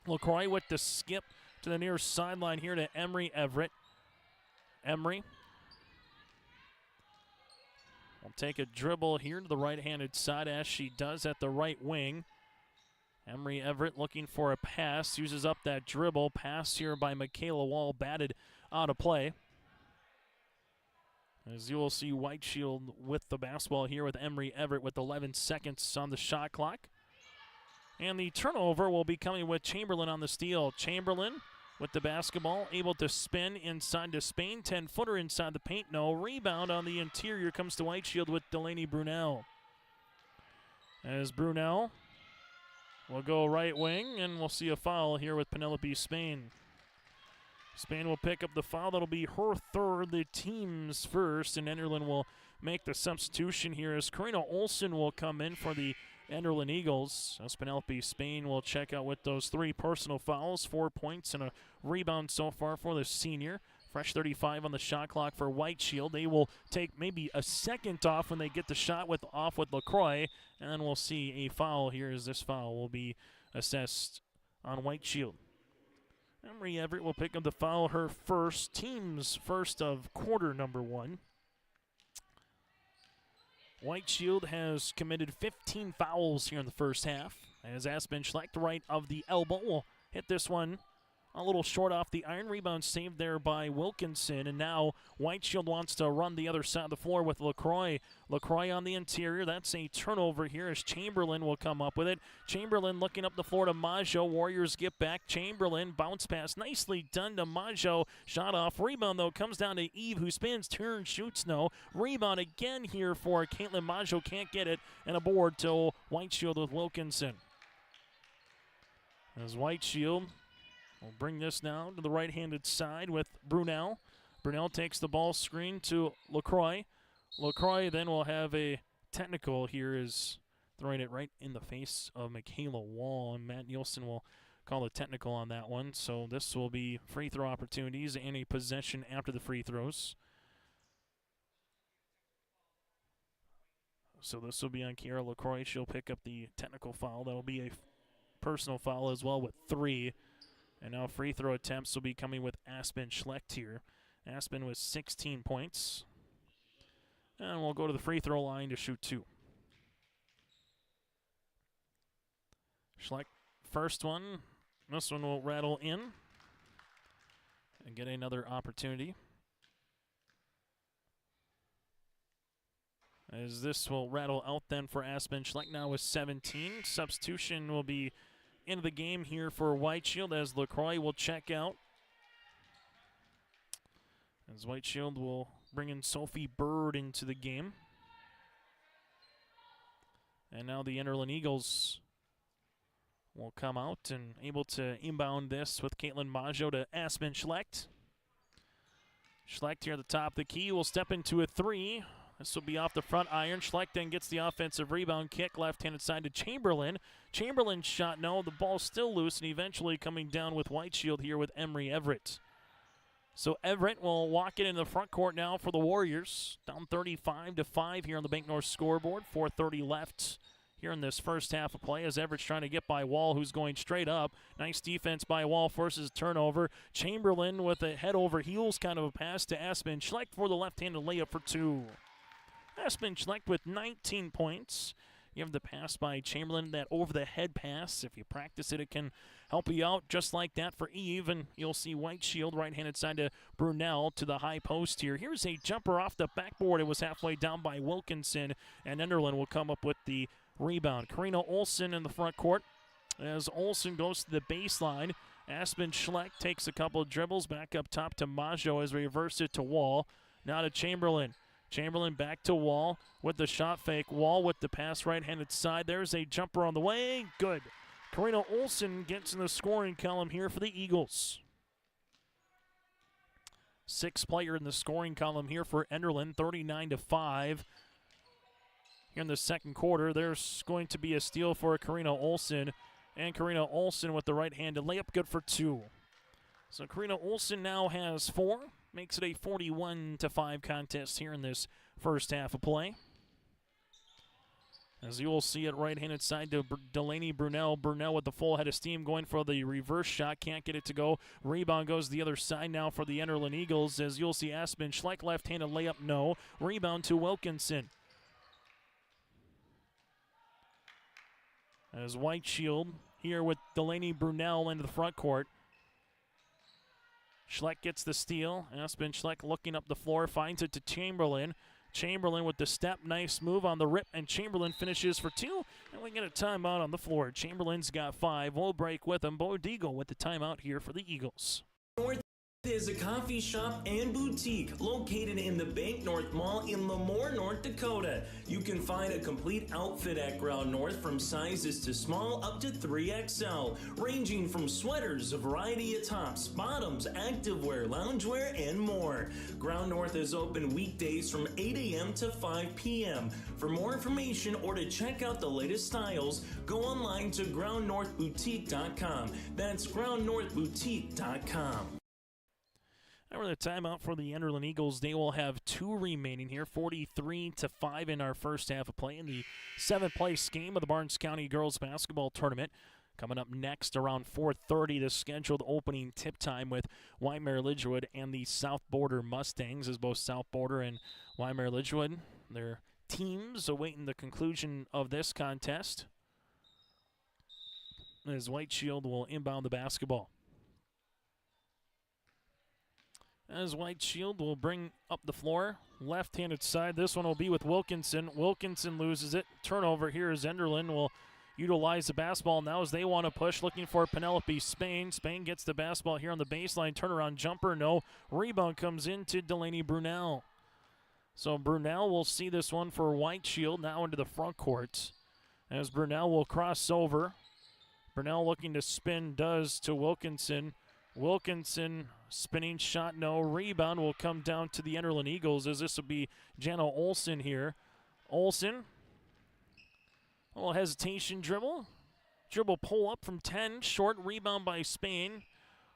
A: LaCroix with the skip to the near sideline here to Emery Everett. Emery will take a dribble here to the right-handed side, as she does at the right wing. Emery Everett looking for a pass, uses up that dribble. Pass here by Michaela Wall, batted out of play. As you will see, White Shield with the basketball here with Emery Everett with 11 seconds on the shot clock. And the turnover will be coming with Chamberlain on the steal. Chamberlain with the basketball, able to spin inside to Spain. 10-footer inside the paint, no. Rebound on the interior comes to White Shield with Delaney Brunel. As Brunel will go right wing, and we'll see a foul here with Penelope Spain. Spain will pick up the foul. That'll be her third, the team's first, and Enderlin will make the substitution here as Karina Olson will come in for the Enderlin Eagles. As Penelope Spain will check out with those 3 personal fouls, 4 points and a rebound so far for the senior Fresh 35 on the shot clock for White Shield. They will take maybe a second off when they get the shot off with LaCroix, and then we'll see a foul here as this foul will be assessed on White Shield. Emery Everett will pick up the foul, her first, team's first of quarter number 1. White Shield has committed 15 fouls here in the first half, as Aspen Schlecht, right of the elbow, will hit this one a little short off the iron. Rebound saved there by Wilkinson, and now White Shield wants to run the other side of the floor with LaCroix. LaCroix on the interior. That's a turnover here as Chamberlain will come up with it. Chamberlain looking up the floor to Maggio. Warriors get back. Chamberlain bounce pass. Nicely done to Maggio. Shot off. Rebound, though, comes down to Eve, who spins, turns, shoots. No. Rebound again here for Caitlin Maggio. Can't get it. And a board to White Shield with Wilkinson. As White Shield we'll bring this now to the right-handed side with Brunel. Brunel takes the ball screen to LaCroix. LaCroix then will have a technical here, is throwing it right in the face of Michaela Wall, and Matt Nielsen will call a technical on that one. So this will be free throw opportunities and a possession after the free throws. So this will be on Kiara LaCroix. She'll pick up the technical foul. That will be a personal foul as well with 3. And now free throw attempts will be coming with Aspen Schlecht here. Aspen with 16 points. And we'll go to the free throw line to shoot 2. Schlecht, first one. This one will rattle in and get another opportunity. As this will rattle out then for Aspen Schlecht now with 17. Substitution will be into the game here for White Shield as LaCroix will check out. As White Shield will bring in Sophie Bird into the game. And now the Enderlin Eagles will come out and able to inbound this with Caitlin Maggio to Aspen Schlecht. Schlecht here at the top of the key will step into a 3. This will be off the front iron. Schlecht then gets the offensive rebound. Kick left-handed side to Chamberlain. Chamberlain's shot, no. The ball's still loose, and eventually coming down with White Shield here with Emery Everett. So Everett will walk it in the front court now for the Warriors. Down 35-5 here on the Bank North scoreboard. 4:30 left here in this first half of play as Everett's trying to get by Wall, who's going straight up. Nice defense by Wall, forces a turnover. Chamberlain with a head-over-heels kind of a pass to Aspen Schlecht for the left-handed layup for 2. Aspen Schlecht with 19 points. You have the pass by Chamberlain, that over-the-head pass. If you practice it, it can help you out just like that for Eve. And you'll see White Shield, right-handed side to Brunel to the high post here. Here's a jumper off the backboard. It was halfway down by Wilkinson, and Enderlin will come up with the rebound. Karina Olsen in the front court as Olsen goes to the baseline. Aspen Schlecht takes a couple of dribbles back up top to Maggio as we reverse it to Wall. Now to Chamberlain. Chamberlain back to Wall with the shot fake. Wall with the pass right-handed side. There's a jumper on the way. Good. Karina Olsen gets in the scoring column here for the Eagles. 6th player in the scoring column here for Enderlin, 39-5. Here in the second quarter, there's going to be a steal for Karina Olsen. And Karina Olsen with the right-handed layup, good for 2. So Karina Olsen now has 4. Makes it a 41-5 contest here in this first half of play. As you will see it right-handed side to Delaney Brunel. Brunel with the full head of steam going for the reverse shot. Can't get it to go. Rebound goes to the other side now for the Enderlin Eagles. As you'll see Aspen Schlecht left-handed layup, no. Rebound to Wilkinson. As White Shield here with Delaney Brunel into the front court. Schlecht gets the steal. Aspen Schlecht looking up the floor, finds it to Chamberlain. Chamberlain with the step, nice move on the rip, and Chamberlain finishes for 2. And we get a timeout on the floor. Chamberlain's got 5. We'll break with him. Bodigo with the timeout here for the Eagles.
J: Is a coffee shop and boutique located in the Bank North Mall in Lemoore, North Dakota. You can find a complete outfit at Ground North from sizes to small up to 3XL, ranging from sweaters, a variety of tops, bottoms, activewear, loungewear, and more. Ground North is open weekdays from 8 a.m. to 5 p.m. For more information or to check out the latest styles, go online to groundnorthboutique.com. That's groundnorthboutique.com.
A: Over the timeout for the Enderlin Eagles, they will have 2 remaining here, 43-5 in our first half of play in the 7th-place game of the Barnes County Girls Basketball Tournament. Coming up next around 4:30, the scheduled opening tip time with Waimea Lidgewood and the South Border Mustangs, as both South Border and Waimea Lidgewood, their teams awaiting the conclusion of this contest, as White Shield will inbound the basketball. As White Shield will bring up the floor, left-handed side. This one will be with Wilkinson. Wilkinson loses it. Turnover here as Enderlin will utilize the basketball now as they want to push, looking for Penelope Spain. Spain gets the basketball here on the baseline. Turnaround jumper, no. Rebound comes into Delaney Brunel. So Brunel will see this one for White Shield now into the front court. As Brunel will cross over. Brunel looking to spin, does to Wilkinson. Wilkinson spinning shot, no. Rebound will come down to the Enderlin Eagles as this will be Jana Olsen here. Olsen, a little hesitation dribble. Dribble pull up from 10, short rebound by Spain.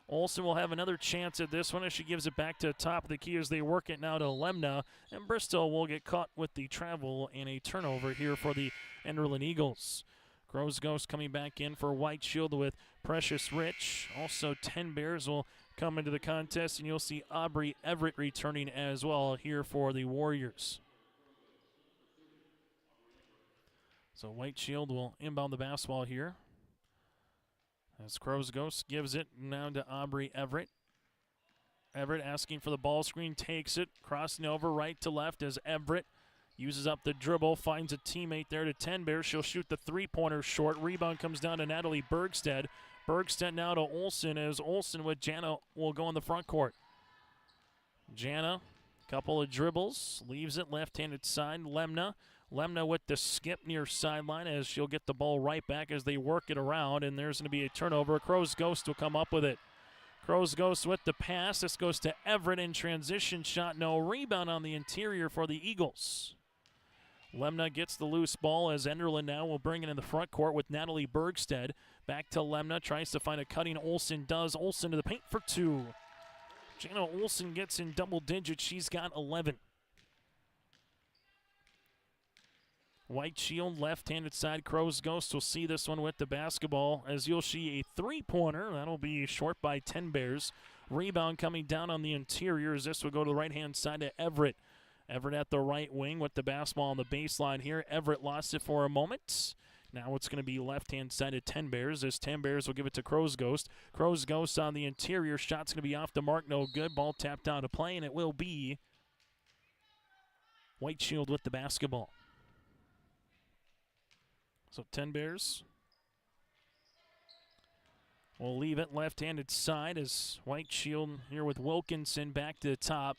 A: Olsen will have another chance at this one as she gives it back to the top of the key as they work it now to Lemna. And Bristol will get caught with the travel and a turnover here for the Enderlin Eagles. Crows Ghost coming back in for White Shield with Precious Rich. Also 10 Bears will come into the contest, and you'll see Aubrey Everett returning as well here for the Warriors. So White Shield will inbound the basketball here. As Crows Ghost gives it now to Aubrey Everett. Everett asking for the ball screen, takes it, crossing over right to left as Everett uses up the dribble, finds a teammate there to 10 Bears. She'll shoot the three-pointer short. Rebound comes down to Natalie Bergstead. Bergstead now to Olsen as Olsen with Jana will go in the front court. Jana, couple of dribbles, leaves it left-handed side. Lemna with the skip near sideline as she'll get the ball right back as they work it around, and there's going to be a turnover. Crows Ghost will come up with it. Crows Ghost with the pass. This goes to Everett in transition shot. No. Rebound on the interior for the Eagles. Lemna gets the loose ball as Enderlin now will bring it in the front court with Natalie Bergstead. Back to Lemna, tries to find a cutting. Olsen does. Olsen to the paint for 2. Jana Olsen gets in double digits. She's got 11. White Shield, left-handed side. Crows Ghost will see this one with the basketball as you'll see a three-pointer. That'll be short by 10 Bears. Rebound coming down on the interior as this will go to the right-hand side to Everett. Everett at the right wing with the basketball on the baseline here. Everett lost it for a moment. Now it's going to be left-hand side of 10 Bears as 10 Bears will give it to Crows Ghost. Crows Ghost on the interior. Shot's going to be off the mark. No good. Ball tapped out of play, and it will be White Shield with the basketball. So 10 Bears will leave it left-handed side as White Shield here with Wilkinson back to the top.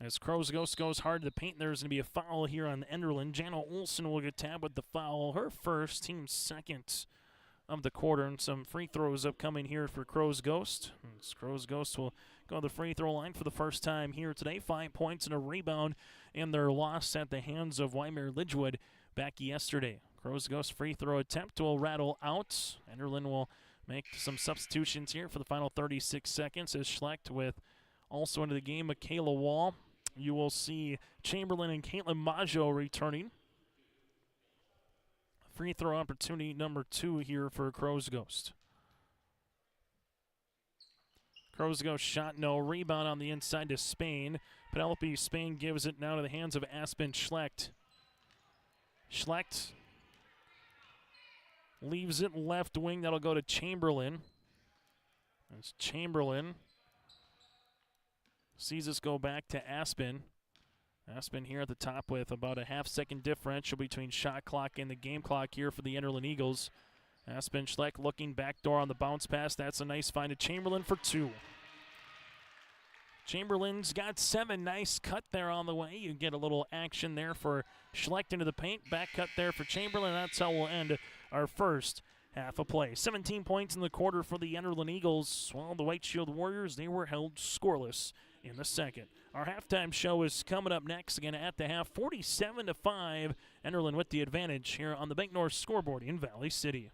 A: As Crows Ghost goes hard to the paint, there's going to be a foul here on Enderlin. Jana Olsen will get tabbed with the foul, her first, team second of the quarter, and some free throws upcoming here for Crows Ghost. As Crows Ghost will go to the free throw line for the first time here today. 5 points and a rebound in their loss at the hands of Waimea Lidgewood back yesterday. Crows Ghost free throw attempt will rattle out. Enderlin will make some substitutions here for the final 36 seconds as Schlecht with also into the game Michaela Wall. You will see Chamberlain and Caitlin Maggio returning. Free throw opportunity number 2 here for Crows Ghost. Crows Ghost shot, no. Rebound on the inside to Spain. Penelope Spain gives it now to the hands of Aspen Schlecht. Schlecht leaves it left wing. That'll go to Chamberlain. As Chamberlain sees us go back to Aspen. Aspen here at the top with about a half-second differential between shot clock and the game clock here for the Enderlin Eagles. Aspen Schleck looking backdoor on the bounce pass. That's a nice find to Chamberlain for 2. Chamberlain's got 7. Nice cut there on the way. You get a little action there for Schlecht into the paint. Back cut there for Chamberlain. That's how we'll end our first half of play. 17 points in the quarter for the Enderlin Eagles. While the White Shield Warriors, they were held scoreless in the second. Our halftime show is coming up next. Again at the half, 47-5. Enderlin with the advantage here on the Bank North scoreboard in Valley City.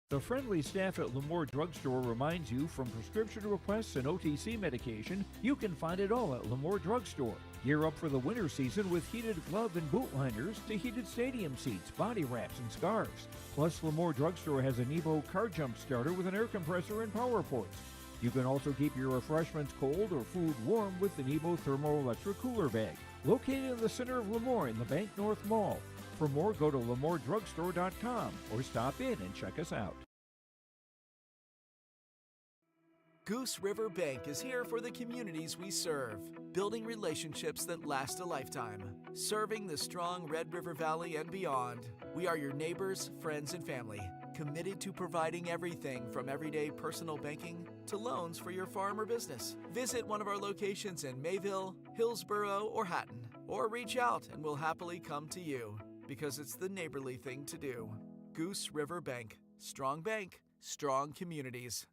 D: The friendly staff at Lemoore Drugstore reminds you from prescription requests and OTC medication, you can find it all at Lemoore Drugstore. Gear up for the winter season with heated glove and boot liners to heated stadium seats, body wraps, and scarves. Plus, Lemoore Drugstore has an Evo car jump starter with an air compressor and power ports. You can also keep your refreshments cold or food warm with an Evo thermoelectric cooler bag. Located in the center of Lemoore in the Bank North Mall. For more, go to LemoreDrugstore.com or stop in and check us out.
M: Goose River Bank is here for the communities we serve, building relationships that last a lifetime, serving the strong Red River Valley and beyond. We are your neighbors, friends, and family, committed to providing everything from everyday personal banking to loans for your farm or business. Visit one of our locations in Mayville, Hillsborough, or Hatton, or reach out and we'll happily come to you, because it's the neighborly thing to do. Goose River Bank, strong communities.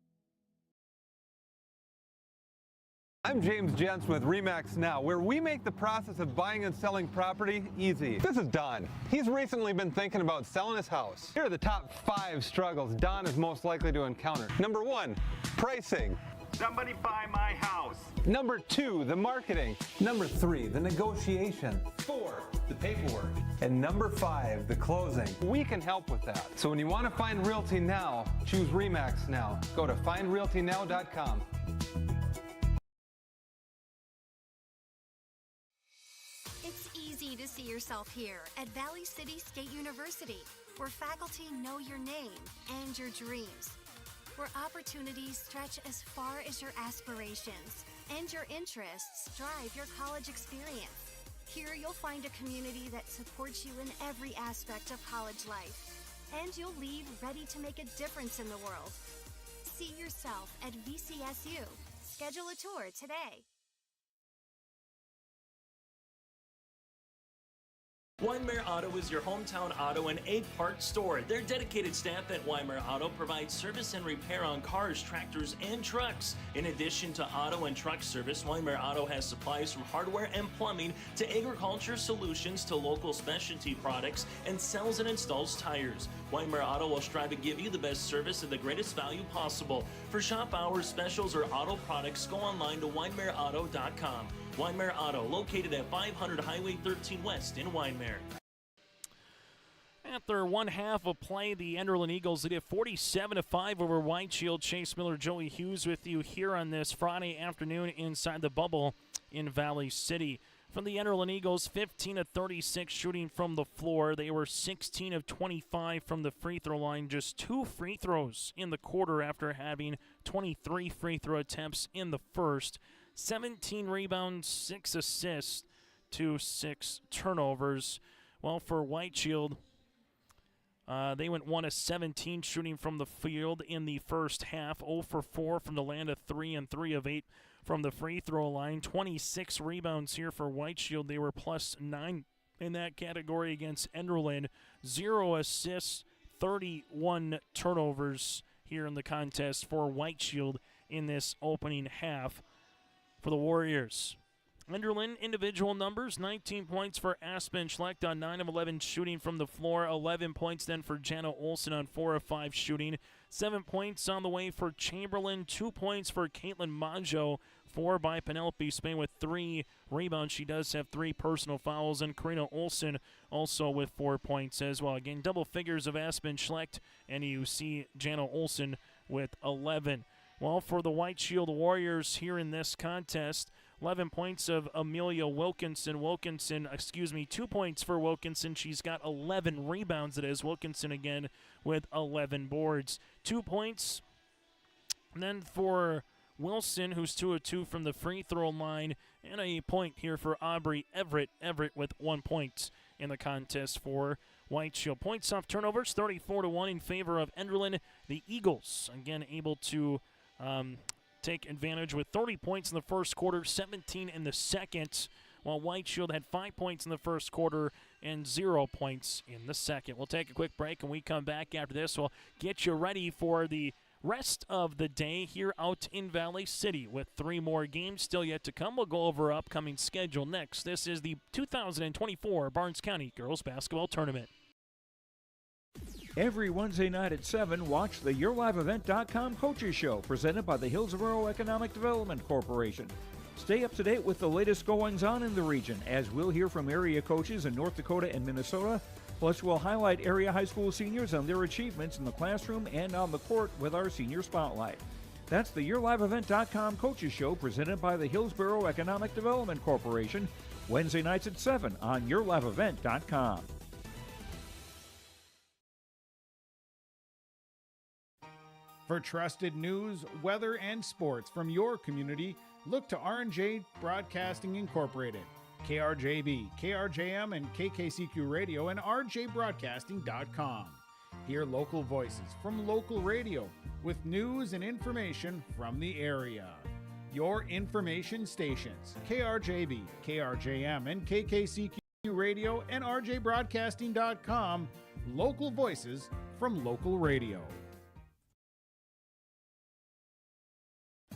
N: I'm James Jentz with RE/MAX Now, where we make the process of buying and selling property easy. This is Don. He's recently been thinking about selling his house. Here are the top 5 struggles Don is most likely to encounter. Number 1, pricing.
O: Somebody buy my house.
N: Number 2, the marketing. Number 3, the negotiation. 4, the paperwork. And number 5, the closing. We can help with that. So when you want to find Realty Now, choose RE/MAX Now. Go to findrealtynow.com.
P: It's easy to see yourself here at Valley City State University, where faculty know your name and your dreams, where opportunities stretch as far as your aspirations and your interests drive your college experience. Here you'll find a community that supports you in every aspect of college life, and you'll leave ready to make a difference in the world. See yourself at VCSU. Schedule a tour today.
J: Weimar Auto is your hometown auto and egg parts store. Their dedicated staff at Weimar Auto provides service and repair on cars, tractors, and trucks. In addition to auto and truck service, Weimar Auto has supplies from hardware and plumbing to agriculture solutions to local specialty products, and sells and installs tires. Weimar Auto will strive to give you the best service and the greatest value possible. For shop hours, specials, or auto products, go online to WeimarAuto.com. Weimar Auto, located at 500 Highway 13 West in Weimar.
A: After one half of play, the Enderlin Eagles lead 47-5 over White Shield. Chase Miller, Joey Hughes with you here on this Friday afternoon inside the bubble in Valley City. From the Enderlin Eagles, 15 of 36 shooting from the floor. They were 16 of 25 from the free throw line. Just 2 free throws in the quarter after having 23 free throw attempts in the first. 17 rebounds, 6 assists to 6 turnovers. Well, for White Shield, they went 1 of 17 shooting from the field in the first half. 0 for 4 from the land of 3 and 3 of 8 from the free throw line. 26 rebounds here for White Shield. They were plus 9 in that category against Enderlin. 0 assists, 31 turnovers here in the contest for White Shield in this opening half. For the Warriors, Enderlin individual numbers: 19 points for Aspen Schlecht on 9 of 11 shooting from the floor, 11 points then for Jana Olsen on 4 of 5 shooting, 7 points on the way for Chamberlain, 2 points for Caitlin Maggio, 4 by Penelope Spain with 3 rebounds. She does have 3 personal fouls, and Karina Olsen also with 4 points as well. Again, double figures of Aspen Schlecht, and you see Jana Olsen with 11. Well, for the White Shield Warriors here in this contest, 11 points of Amelia Wilkinson. 2 points for Wilkinson. She's got 11 rebounds. It is Wilkinson again with 11 boards. 2 points. And then for Wilson, who's 2 of 2 from the free throw line, and a point here for Aubrey Everett. Everett with 1 point in the contest for White Shield. Points off turnovers, 34-1 in favor of Enderlin. The Eagles, again, able to take advantage with 30 points in the first quarter, 17 in the second, while White Shield had 5 points in the first quarter and 0 points in the second. We'll take a quick break, and we come back after this. We'll get you ready for the rest of the day here out in Valley City with 3 more games still yet to come. We'll go over upcoming schedule next. This is the 2024 Barnes County Girls Basketball Tournament.
D: Every Wednesday night at 7, watch the YourLiveEvent.com Coaches Show, presented by the Hillsborough Economic Development Corporation. Stay up to date with the latest goings-on in the region, as we'll hear from area coaches in North Dakota and Minnesota. Plus, we'll highlight area high school seniors and their achievements in the classroom and on the court with our Senior Spotlight. That's the YourLiveEvent.com Coaches Show, presented by the Hillsborough Economic Development Corporation, Wednesday nights at 7 on YourLiveEvent.com.
B: For trusted news, weather, and sports from your community, look to R&J Broadcasting Incorporated, KRJB, KRJM, and KKCQ Radio, and rjbroadcasting.com. Hear local voices from local radio with news and information from the area. Your information stations, KRJB, KRJM, and KKCQ Radio, and rjbroadcasting.com. Local voices from local radio.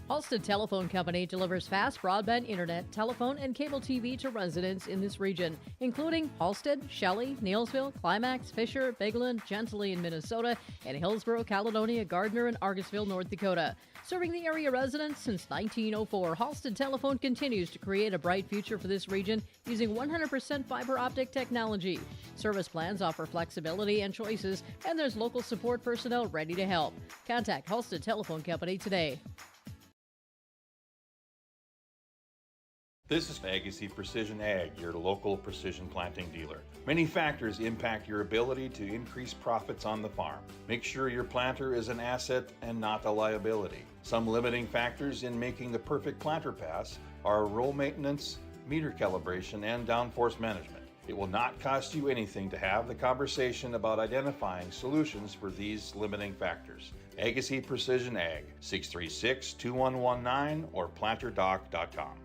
F: Halstead Telephone Company delivers fast broadband internet, telephone, and cable TV to residents in this region, including Halstead, Shelley, Neilsville, Climax, Fisher, Bigland, Gentilly in Minnesota, and Hillsborough, Caledonia, Gardner, and Argusville, North Dakota. Serving the area residents since 1904, Halstead Telephone continues to create a bright future for this region using 100% fiber optic technology. Service plans offer flexibility and choices, and there's local support personnel ready to help. Contact Halstead Telephone Company today.
G: This is Agassi Precision Ag, your local precision planting dealer. Many factors impact your ability to increase profits on the farm. Make sure your planter is an asset and not a liability. Some limiting factors in making the perfect planter pass are row maintenance, meter calibration, and downforce management. It will not cost you anything to have the conversation about identifying solutions for these limiting factors. Agassi Precision Ag, 636-2119 or planterdoc.com.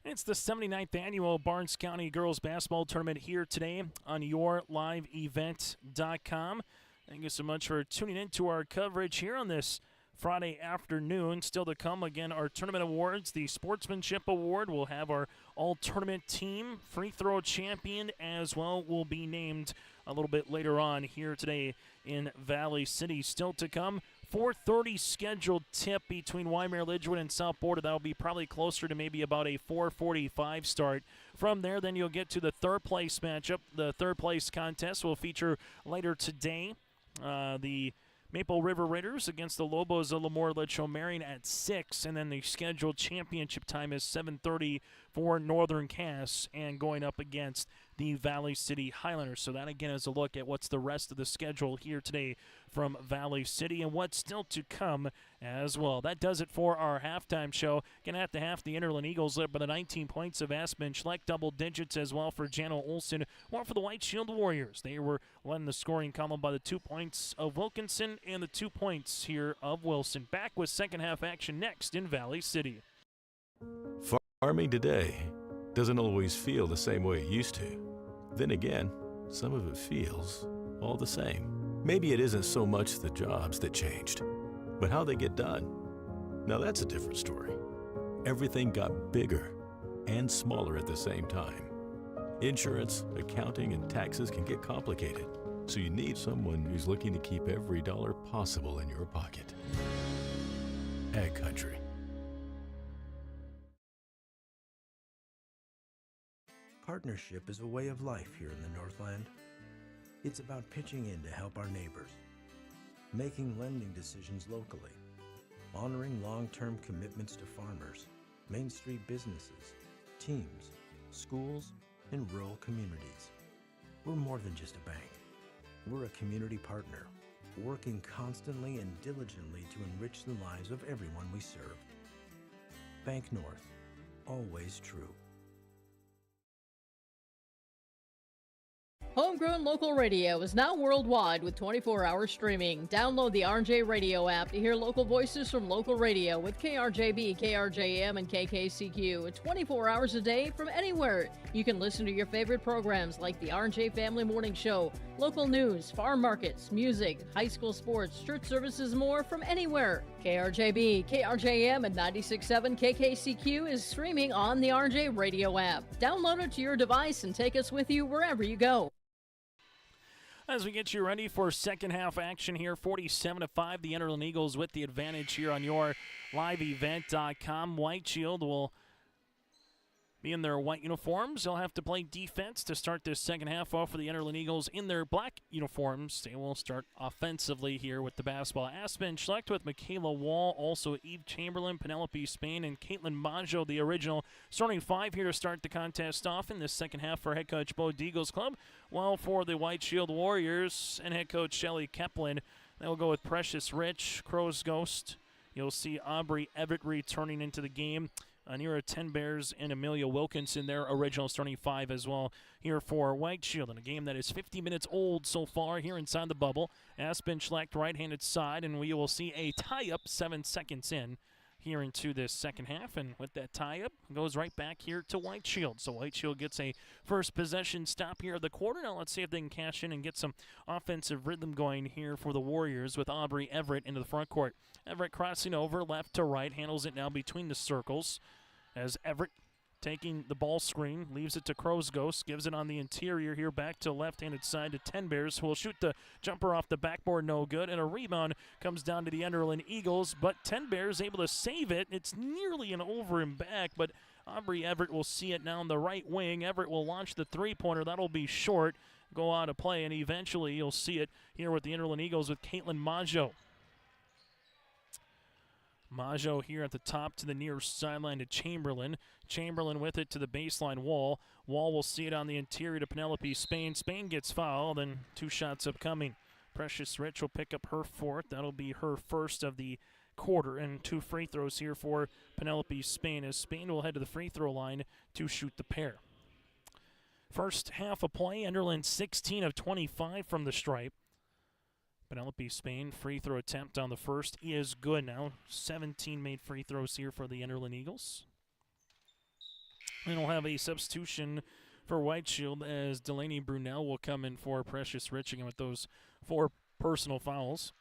A: It's the 79th annual Barnes County Girls Basketball Tournament here today on YourLiveEvent.com. Thank you so much for tuning in to our coverage here on this Friday afternoon. Still to come, again, our tournament awards. The Sportsmanship Award will have our all-tournament team. Free throw champion as well will be named a little bit later on here today in Valley City. Still to come, 4:30 scheduled tip between Waimea Lidgewood and South Border. That'll be probably closer to maybe about a 4:45 start. From there, then you'll get to the third place matchup. The third place contest will feature later today. The Maple River Raiders against the Lobos of Lemoore Letcho Marion at 6, and then the scheduled championship time is 7:30 for Northern Cass and going up against the Valley City Highlanders. So that again is a look at what's the rest of the schedule here today from Valley City and what's still to come as well. That does it for our halftime show. Again, at the half, the Enderlin Eagles led by the 19 points of Aspen Schleck, double digits as well for Jano Olsen, or for the White Shield Warriors. They were led in the scoring column by the 2 points of Wilkinson and the 2 points here of Wilson. Back with second half action next in Valley City.
H: Farming today doesn't always feel the same way it used to. Then again, some of it feels all the same. Maybe it isn't so much the jobs that changed, but how they get done. Now that's a different story. Everything got bigger and smaller at the same time. Insurance, accounting, and taxes can get complicated, so you need someone who's looking to keep every dollar possible in your pocket. Ag Country.
I: Partnership is a way of life here in the Northland. It's about pitching in to help our neighbors, making lending decisions locally, honoring long-term commitments to farmers, Main Street businesses, teams, schools, and rural communities. We're more than just a bank. We're a community partner, working constantly and diligently to enrich the lives of everyone we serve. Bank North, always true.
F: Homegrown local radio is now worldwide with 24-hour streaming. Download the RJ Radio app to hear local voices from local radio with KRJB, KRJM, and KKCQ 24 hours a day from anywhere. You can listen to your favorite programs like the RJ Family Morning Show, local news, farm markets, music, high school sports, church services, more from anywhere. KRJB, KRJM, and 96.7 KKCQ is streaming on the RJ Radio app. Download it to your device and take us with you wherever you go.
A: As we get you ready for second half action here, 47-5, the Enderlin Eagles with the advantage here on your liveevent.com. White Shield will be in their white uniforms. They'll have to play defense to start this second half off for the Enderlin Eagles in their black uniforms. They will start offensively here with the basketball. Aspen Schlecht with Michaela Wall, also Eve Chamberlain, Penelope Spain, and Caitlin Maggio, the original starting five here to start the contest off in this second half for head coach Bo Deagle's club. While for the White Shield Warriors and head coach Shelly Keplin, they will go with Precious Rich, Crow's Ghost. You'll see Aubrey Everett returning into the game. Anira Ten Bears and Amelia Wilkinson, their original starting five as well here for White Shield. In a game that is 50 minutes old so far here inside the bubble. Aspen Schlecht right-handed side, and we will see a tie-up 7 seconds in here into this second half. And with that tie-up, goes right back here to White Shield. So White Shield gets a first possession stop here of the quarter. Now let's see if they can cash in and get some offensive rhythm going here for the Warriors with Aubrey Everett into the front court. Everett crossing over left to right, handles it now between the circles as Everett taking the ball screen, leaves it to Crow's Ghost, gives it on the interior here back to left-handed side to Ten Bears, who will shoot the jumper off the backboard, no good, and a rebound comes down to the Enderlin Eagles, but Ten Bears able to save it. It's nearly an over and back, but Aubrey Everett will see it now on the right wing. Everett will launch the three-pointer. That'll be short, go out of play, and eventually you'll see it here with the Enderlin Eagles with Caitlin Maggio. Maggio here at the top to the near sideline to Chamberlain. Chamberlain with it to the baseline Wall. Wall will see it on the interior to Penelope Spain. Spain gets fouled, and 2 shots upcoming. Precious Rich will pick up her fourth. That'll be her first of the quarter, and 2 free throws here for Penelope Spain, as Spain will head to the free throw line to shoot the pair. First half of play, Enderlin 16 of 25 from the stripe. Penelope Spain, free throw attempt on the first is good now. 17 made free throws here for the Enderlin Eagles. And we'll have a substitution for White Shield as Delaney Brunel will come in for Precious Rich again with those 4 personal fouls.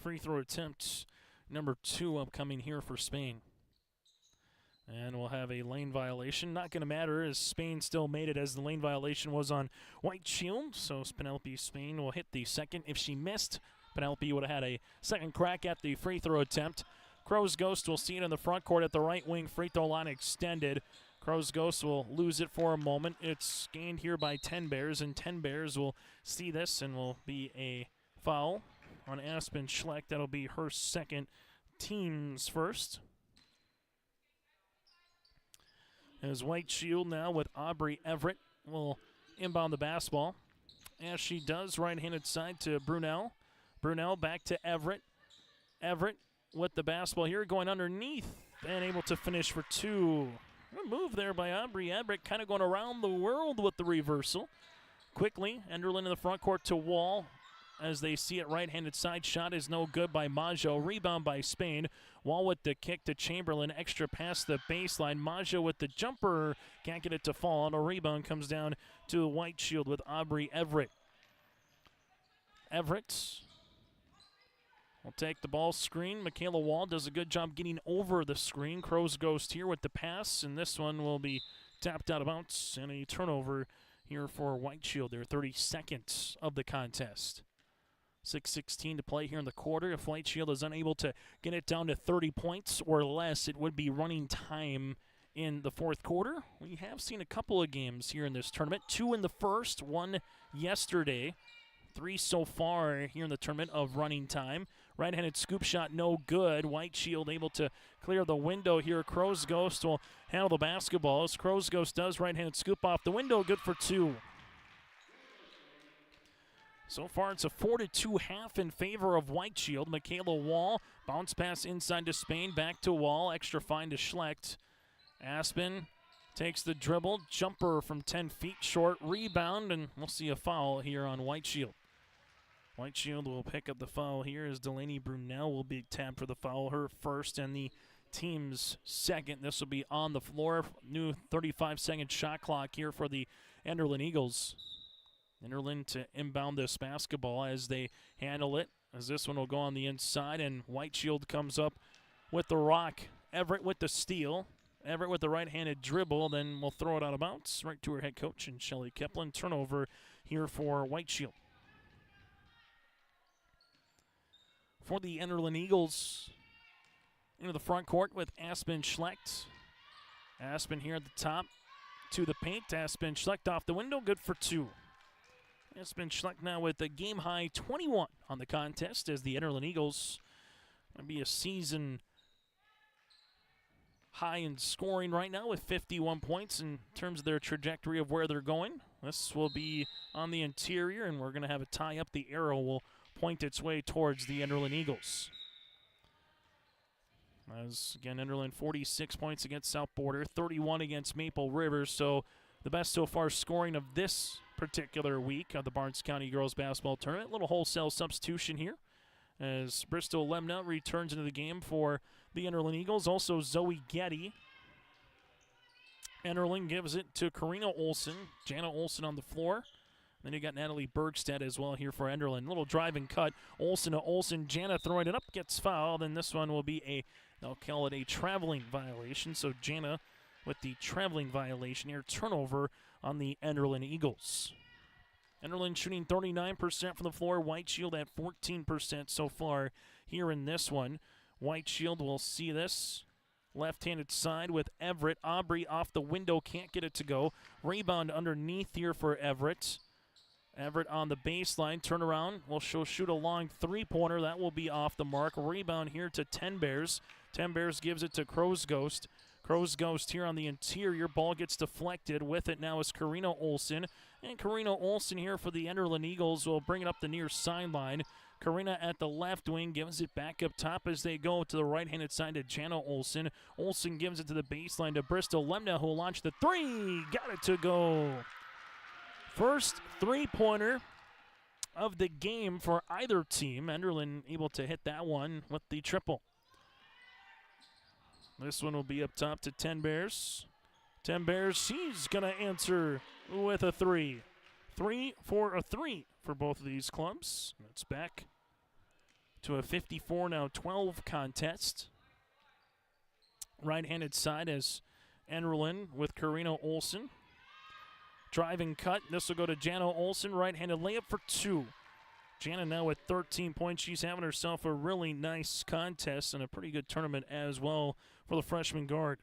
A: Free throw attempt number 2 upcoming here for Spain. And we'll have a lane violation. Not going to matter as Spain still made it as the lane violation was on White Shield. So Penelope Spain will hit the second. If she missed, Penelope would have had a second crack at the free throw attempt. Crow's Ghost will see it in the front court at the right wing. Free throw line extended. Crow's Ghost will lose it for a moment. It's gained here by Ten Bears, and Ten Bears will see this and will be a foul on Aspen Schlecht. That'll be her second, team's first. As White Shield now with Aubrey Everett will inbound the basketball. As she does, right-handed side to Brunel. Brunel back to Everett. Everett with the basketball here, going underneath and able to finish for 2. Good move there by Aubrey Everett, kind of going around the world with the reversal. Quickly, Enderlin in the front court to Wall. As they see it, right-handed side shot is no good by Maggio. Rebound by Spain. Wall with the kick to Chamberlain. Extra past the baseline. Maggio with the jumper. Can't get it to fall. And a rebound comes down to the White Shield with Aubrey Everett. Everett will take the ball screen. Michaela Wall does a good job getting over the screen. Crow's Ghost here with the pass. And this one will be tapped out of bounds. And a turnover here for White Shield. They're 30 seconds of the contest. 6:16 to play here in the quarter. If White Shield is unable to get it down to 30 points or less, it would be running time in the fourth quarter. We have seen a couple of games here in this tournament. 2 in the first, 1 yesterday. 3 so far here in the tournament of running time. Right-handed scoop shot, no good. White Shield able to clear the window here. Crow's Ghost will handle the basketball. As Crow's Ghost does, right-handed scoop off the window, good for 2. So far, it's a 4-2 half in favor of White Shield. Michaela Wall, bounce pass inside to Spain, back to Wall, extra fine to Schlecht. Aspen takes the dribble, jumper from 10 feet short, rebound, and we'll see a foul here on White Shield. White Shield will pick up the foul here as Delaney Brunel will be tapped for the foul, her first and the team's second. This will be on the floor. New 35-second shot clock here for the Enderlin Eagles. Enderlin to inbound this basketball as they handle it, as this one will go on the inside, and White Shield comes up with the rock. Everett with the steal. Everett with the right-handed dribble, then we'll throw it out of bounds right to her head coach and Shelley Keplin. Turnover here for White Shield. For the Enderlin Eagles, into the front court with Aspen Schlecht. Aspen here at the top to the paint. Aspen Schlecht off the window, good for 2. Aspen Schlecht now with a game-high 21 on the contest as the Enderlin Eagles going to be a season high in scoring right now with 51 points in terms of their trajectory of where they're going. This will be on the interior, and we're going to have a tie up. The arrow will point its way towards the Enderlin Eagles. As, again, Enderlin 46 points against South Border, 31 against Maple River. So the best so far scoring of this particular week of the Barnes County Girls Basketball Tournament. A little wholesale substitution here as Bristol Lemna returns into the game for the Enderlin Eagles. Also Zoe Getty. Enderlin gives it to Karina Olsen. Jana Olsen on the floor. Then you got Natalie Bergstedt as well here for Enderlin. Little drive and cut. Olsen to Olsen. Jana throwing it up, gets fouled, and this one will be they'll call it a traveling violation. So Jana with the traveling violation here. Turnover on the Enderlin Eagles. Enderlin shooting 39% from the floor. White Shield at 14% so far here in this one. White Shield will see this. Left-handed side with Everett. Aubrey off the window, can't get it to go. Rebound underneath here for Everett. Everett on the baseline, turn around. Will shoot a long three-pointer. That will be off the mark. Rebound here to 10 Bears. 10 Bears gives it to Crow's Ghost. Crow's Ghost here on the interior. Ball gets deflected. With it now is Karina Olsen. And Karina Olsen here for the Enderlin Eagles will bring it up the near sideline. Karina at the left wing gives it back up top as they go to the right-handed side to Jana Olsen. Olsen gives it to the baseline to Bristol Lemna, who will launch the three. Got it to go. First three-pointer of the game for either team. Enderlin able to hit that one with the triple. This one will be up top to 10 Bears. 10 Bears, she's going to answer with a 3. 3 for a 3 for both of these clubs. It's back to a 54-12 contest. Right-handed side as Enderlin with Karina Olsen. Driving cut. This will go to Jana Olsen. Right-handed layup for 2. Jana now with 13 points. She's having herself a really nice contest and a pretty good tournament as well for the freshman guard.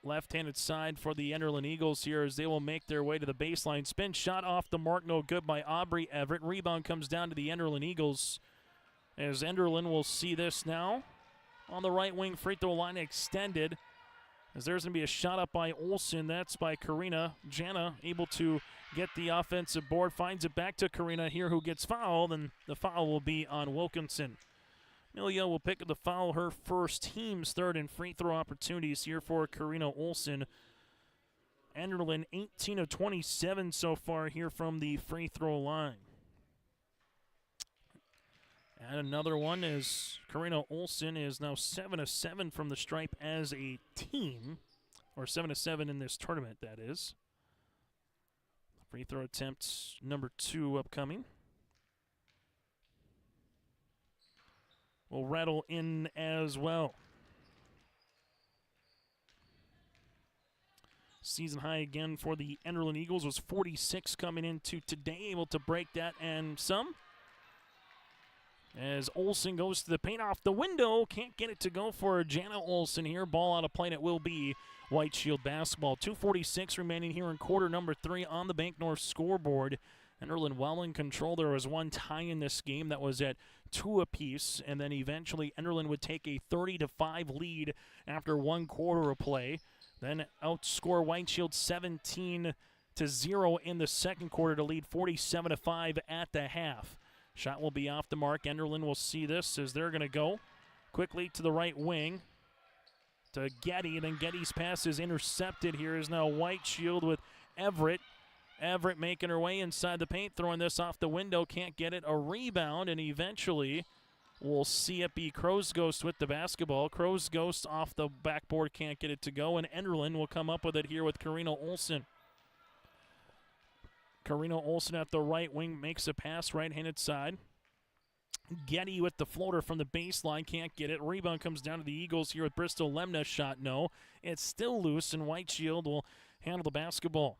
A: Left-handed side for the Enderlin Eagles here as they will make their way to the baseline. Spin shot off the mark, no good by Aubrey Everett. Rebound comes down to the Enderlin Eagles as Enderlin will see this now. On the right wing, free throw line extended. As there's going to be a shot up by Olsen. That's by Karina. Jana able to get the offensive board. Finds it back to Karina here, who gets fouled, and the foul will be on Wilkinson. Amelia will pick up the foul, her first, team's third in free throw opportunities here for Karina Olsen. Enderlin 18 of 27 so far here from the free throw line. And another one is Karina Olsen is now 7 of 7 from the stripe as a team, or 7 of 7 in this tournament, that is. Free throw attempt number 2 upcoming. Will rattle in as well. Season high again for the Enderlin Eagles was 46 coming into today, able to break that and some. As Olsen goes to the paint off the window, can't get it to go for Jana Olsen here. Ball out of play, and it will be White Shield basketball. 2:46 remaining here in quarter number 3 on the Bank North scoreboard. Enderlin well in control. There was one tie in this game that was at 2 apiece, and then eventually Enderlin would take a 30-5 lead after 1 quarter of play. Then outscore White Shield 17-0 in the second quarter to lead 47-5 at the half. Shot will be off the mark. Enderlin will see this as they're going to go quickly to the right wing to Getty. Then Getty's pass is intercepted. Here is now White Shield with Everett. Everett making her way inside the paint, throwing this off the window. Can't get it. A rebound, and eventually we'll see it be Crow's Ghost with the basketball. Crow's Ghost off the backboard, can't get it to go, and Enderlin will come up with it here with Karina Olsen. Karina Olsen at the right wing makes a pass, right-handed side. Getty with the floater from the baseline, can't get it. Rebound comes down to the Eagles here with Bristol. Lemna shot no. It's still loose, and White Shield will handle the basketball.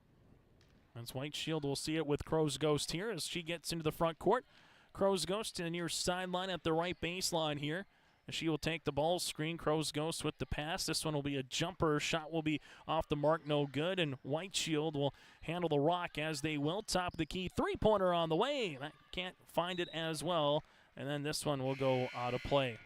A: As White Shield will see it with Crow's Ghost here as she gets into the front court. Crow's Ghost to the near sideline at the right baseline here. She will take the ball screen. Crow's Ghost with the pass. This one will be a jumper. Shot will be off the mark, no good. And White Shield will handle the rock as they will. Top of the key. Three-pointer on the way. That can't find it as well. And then this one will go out of play.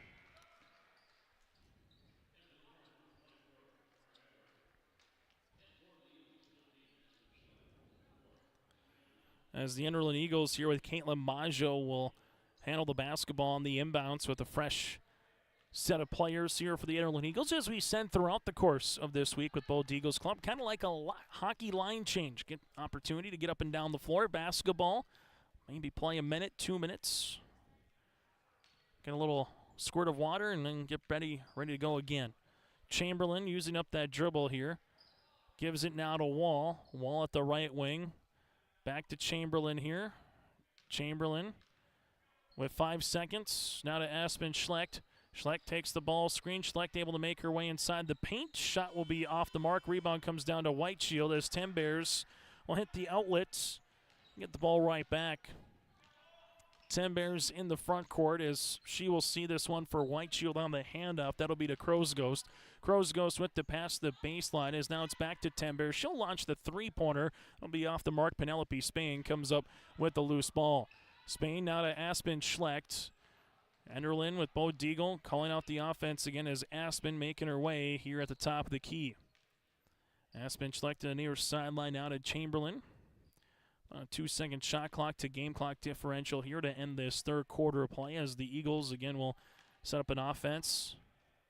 A: As the Enderlin Eagles here with Caitlin Maggio will handle the basketball on the inbounds with a fresh set of players here for the Enderlin Eagles, as we send throughout the course of this week with Bold Eagles Club. Kind of like a hockey line change. Get opportunity to get up and down the floor. Basketball, maybe play a minute, 2 minutes. Get a little squirt of water and then get ready to go again. Chamberlain using up that dribble here. Gives it now to Wall. Wall at the right wing. Back to Chamberlain here. Chamberlain with 5 seconds. Now to Aspen Schlecht. Schlecht takes the ball screen. Schlecht able to make her way inside the paint. Shot will be off the mark. Rebound comes down to White Shield as Tim Bears will hit the outlets. Get the ball right back. Tim Bears in the front court as she will see this one for White Shield on the handoff. That'll be to Crow's Ghost. Crow's Ghost with the pass the baseline as now it's back to Tim Bears. She'll launch the three-pointer. It'll be off the mark. Penelope Spain comes up with the loose ball. Spain now to Aspen Schlecht. Enderlin with Bo Deagle calling out the offense again as Aspen making her way here at the top of the key. Aspen Schlecht to the near sideline now to Chamberlain. 2-second shot clock to game clock differential here to end this third quarter of play as the Eagles again will set up an offense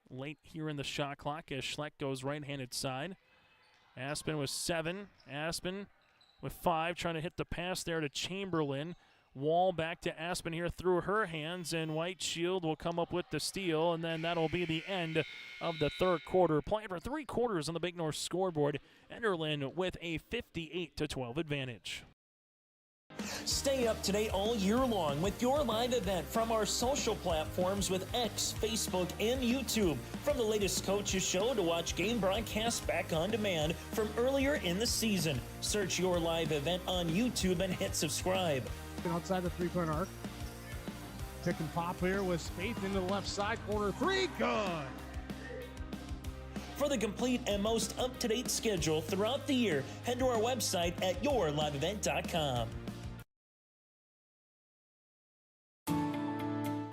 A: late here in the shot clock as Schlecht goes right-handed side. Aspen with 7. Aspen with 5 trying to hit the pass there to Chamberlain. Wall back to Aspen here through her hands, and White Shield will come up with the steal, and then that'll be the end of the third quarter. Playing for 3 quarters on the Big North scoreboard. Enderlin with a 58-12 advantage.
J: Stay up to date all year long with your live event from our social platforms with X, Facebook, and YouTube. From the latest coaches show to watch game broadcasts back on demand from earlier in the season. Search your live event on YouTube and hit subscribe.
C: Outside the three-point arc. Pick and pop here with Spaeth into the left side corner. 3, good.
J: For the complete and most up-to-date schedule throughout the year, head to our website at yourliveevent.com.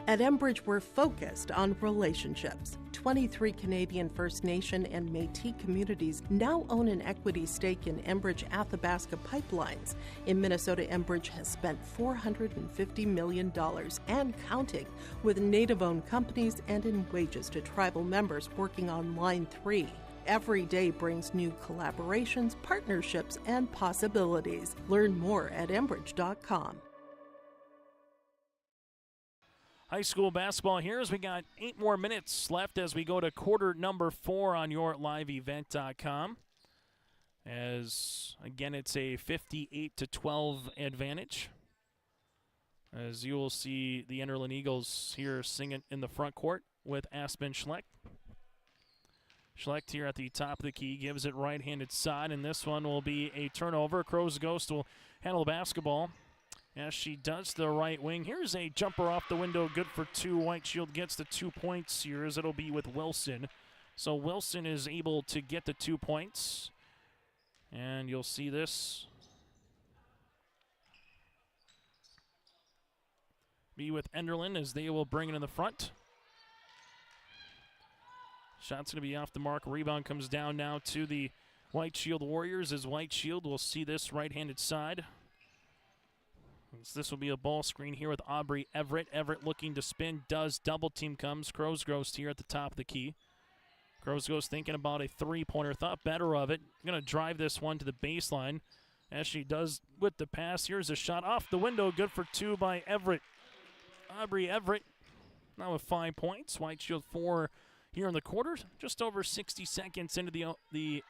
K: At Enbridge, we're focused on relationships. 23 Canadian First Nation and Métis communities now own an equity stake in Enbridge Athabasca Pipelines. In Minnesota, Enbridge has spent $450 million and counting with Native-owned companies and in wages to tribal members working on Line 3. Every day brings new collaborations, partnerships, and possibilities. Learn more at Enbridge.com.
A: High school basketball here as we got 8 more minutes left as we go to quarter number 4 on yourliveevent.com. As, again, it's a 58-12 advantage. As you will see the Enderlin Eagles here singing in the front court with Aspen Schlecht. Schlecht here at the top of the key gives it right-handed side, and this one will be a turnover. Crow's Ghost will handle the basketball. As she does the right wing. Here's a jumper off the window, good for 2. White Shield gets the 2 points here as it'll be with Wilson. So Wilson is able to get the 2 points. And you'll see this be with Enderlin as they will bring it in the front. Shot's going to be off the mark. Rebound comes down now to the White Shield Warriors as White Shield will see this right-handed side. This will be a ball screen here with Aubrey Everett. Everett looking to spin, does. Double team comes. Crow's Ghost here at the top of the key. Crow's Ghost thinking about a three-pointer. Thought better of it. Going to drive this one to the baseline. As she does with the pass. Here's a shot off the window. Good for 2 by Everett. Aubrey Everett now with 5 points. White Shield 4 here in the quarter. Just over 60 seconds into the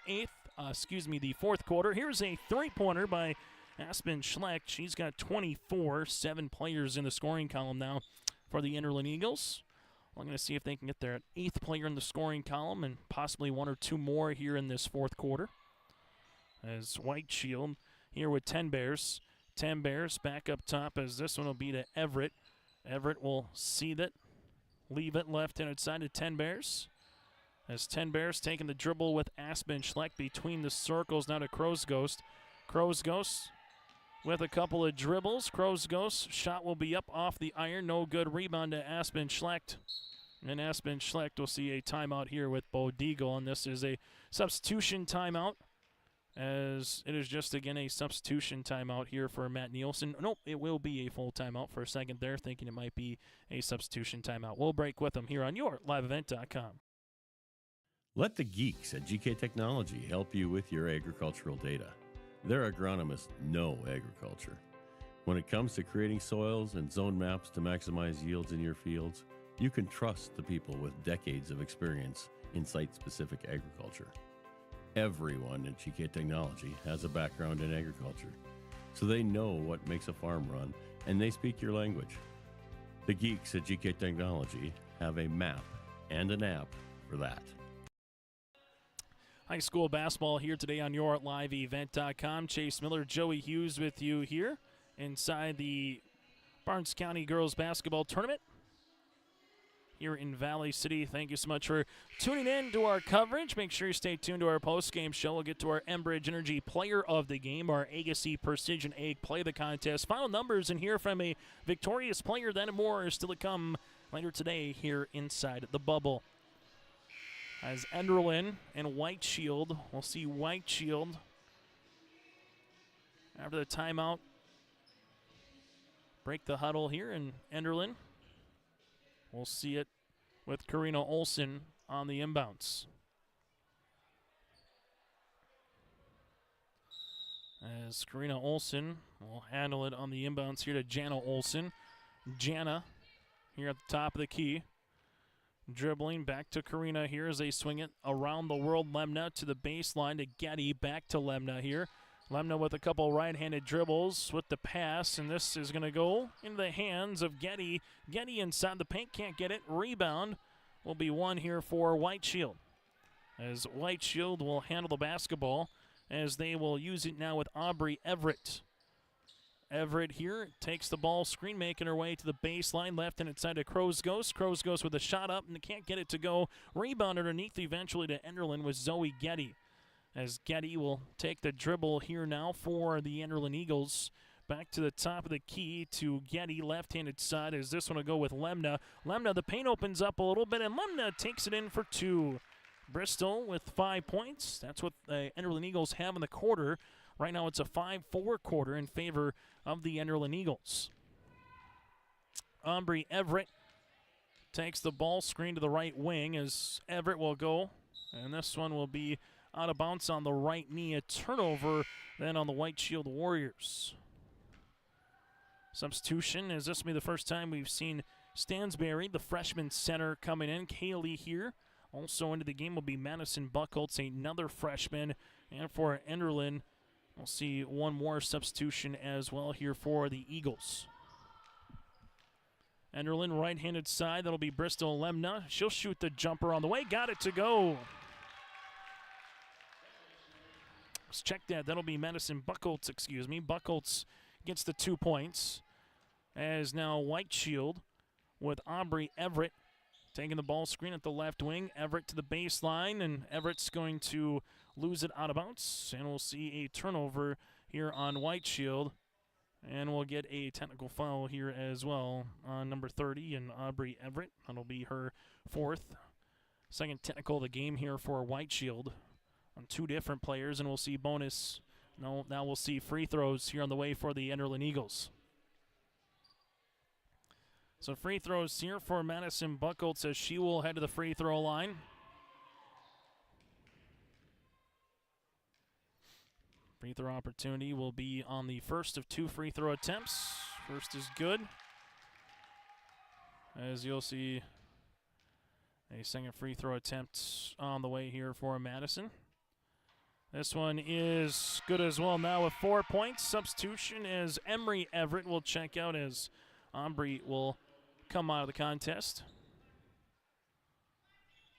A: fourth quarter. Here's a three-pointer by Aspen Schlecht. She's got 24, 7 players in the scoring column now for the Enderlin Eagles. I'm going to see if they can get their 8th player in the scoring column and possibly 1 or 2 more here in this 4th quarter. As White Shield here with 10 Bears. 10 Bears back up top as this one will be to Everett. Everett will see that, leave it left-handed side to 10 Bears. As 10 Bears taking the dribble with Aspen Schleck between the circles now to Crow's Ghost. Crow's Ghost with a couple of dribbles. Crow's Ghost shot will be up off the iron. No good. Rebound to Aspen Schlecht. And Aspen Schlecht will see a timeout here with Bo Deagle. And this is a substitution timeout, as it is just, again, a substitution timeout here for Matt Nielsen. Nope, it will be a full timeout. For a second there, thinking it might be a substitution timeout. We'll break with them here on your liveevent.com.
L: Let the geeks at GK Technology help you with your agricultural data. Their agronomists know agriculture. When it comes to creating soils and zone maps to maximize yields in your fields, you can trust the people with decades of experience in site-specific agriculture. Everyone at GK Technology has a background in agriculture, so they know what makes a farm run, and they speak your language. The geeks at GK Technology have a map and an app for that.
A: High school basketball here today on your liveevent.com. Chase Miller, Joey Hughes with you here inside the Barnes County Girls Basketball Tournament here in Valley City. Thank you so much for tuning in to our coverage. Make sure you stay tuned to our post-game show. We'll get to our Enbridge Energy Player of the Game, our Agassi Precision Egg Play of the Contest. Final numbers and hear from a victorious player. That and more is still to come later today here inside the bubble. As Enderlin and White Shield, we'll see White Shield after the timeout break the huddle here, and Enderlin, we'll see it with Karina Olsen on the inbounds. As Karina Olsen will handle it on the inbounds here to Jana Olsen. Jana here at the top of the key. Dribbling back to Karina here as they swing it around the world. Lemna to the baseline to Getty. Back to Lemna here. Lemna with a couple right-handed dribbles with the pass, and this is going to go into the hands of Getty. Getty inside the paint, can't get it. Rebound will be one here for White Shield, as White Shield will handle the basketball as they will use it now with Aubrey Everett. Everett here takes the ball, screen making her way to the baseline, left and inside to Crow's Ghost. Crow's Ghost with a shot up and can't get it to go. Rebound underneath eventually to Enderlin with Zoe Getty, as Getty will take the dribble here now for the Enderlin Eagles. Back to the top of the key to Getty, left-handed side, as this one will go with Lemna. Lemna, the paint opens up a little bit, and Lemna takes it in for 2. Bristol with 5 points. That's what the Enderlin Eagles have in the quarter. Right now it's a 5-4 quarter in favor of the Enderlin Eagles. Aubrey Everett takes the ball screen to the right wing as Everett will go, and this one will be out of bounds on the right knee. A turnover then on the White Shield Warriors. Substitution, as this will be the first time we've seen Stansberry, the freshman center, coming in. Kaylee here. Also into the game will be Madison Buckholtz, another freshman. And for Enderlin, we'll see one more substitution as well here for the Eagles. Enderlin, right-handed side. That'll be Bristol Lemna. She'll shoot the jumper on the way. Got it to go. Let's check that. That'll be Madison Buckholtz, Buckholtz gets the 2 points. As now White Shield with Aubrey Everett taking the ball screen at the left wing. Everett to the baseline, and Everett's going to lose it out of bounds. And we'll see a turnover here on White Shield. And we'll get a technical foul here as well on number 30 and Aubrey Everett. That'll be her 4th. Second technical of the game here for White Shield on 2 different players. And we'll see bonus. No, now we'll see free throws here on the way for the Enderlin Eagles. So free throws here for Madison Buckholtz as she will head to the free throw line. Free throw opportunity will be on the first of 2 free throw attempts. First is good, as you'll see a second free throw attempt on the way here for Madison. This one is good as well now with 4 points. Substitution as Emery Everett will check out as Aubrey will come out of the contest,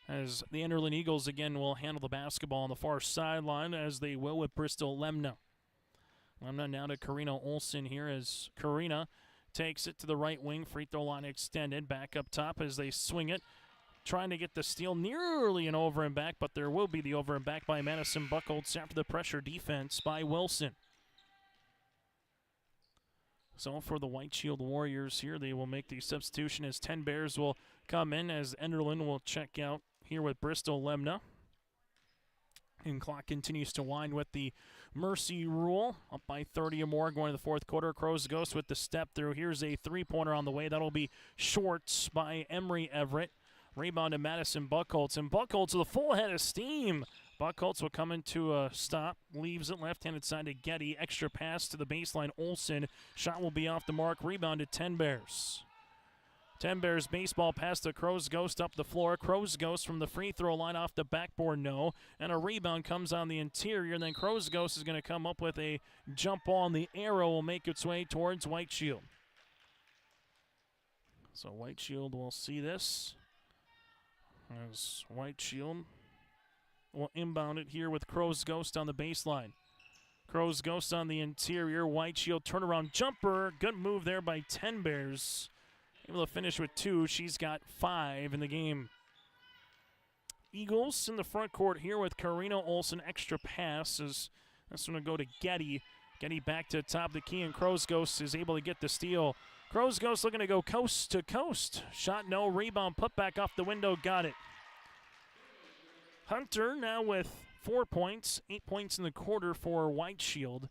A: as the Enderlin Eagles again will handle the basketball on the far sideline, as they will with Bristol Lemna. Lemna now to Karina Olsen here, as Karina takes it to the right wing. Free throw line extended. Back up top as they swing it. Trying to get the steal, nearly an over and back, but there will be the over and back by Madison Buchholz after the pressure defense by Wilson. So for the White Shield Warriors here, they will make the substitution as 10 Bears will come in, as Enderlin will check out here with Bristol Lemna. And clock continues to wind with the mercy rule. Up by 30 or more going to the fourth quarter. Crows Ghost with the step through. Here's a three-pointer on the way. That'll be short by Emery Everett. Rebound to Madison Buchholz. And Buchholz with a full head of steam. Buchholz will come into a stop. Leaves it left-handed side to Getty. Extra pass to the baseline. Olsen. Shot will be off the mark. Rebound to 10 Bears. 10 Bears baseball pass to Crows Ghost up the floor. Crows Ghost from the free throw line off the backboard, no. And a rebound comes on the interior. And then Crows Ghost is going to come up with a jump ball, and the arrow will make its way towards White Shield. So White Shield will see this, as White Shield will inbound it here with Crows Ghost on the baseline. Crows Ghost on the interior. White Shield turnaround jumper. Good move there by 10 Bears. Able to finish with 2. She's got 5 in the game. Eagles in the front court here with Karina Olsen. Extra pass as that's going to go to Getty. Getty back to the top of the key, and Crows Ghost is able to get the steal. Crows Ghost looking to go coast to coast. Shot no. Rebound put back off the window. Got it. Hunter now with 4 points. 8 points in the quarter for White Shield.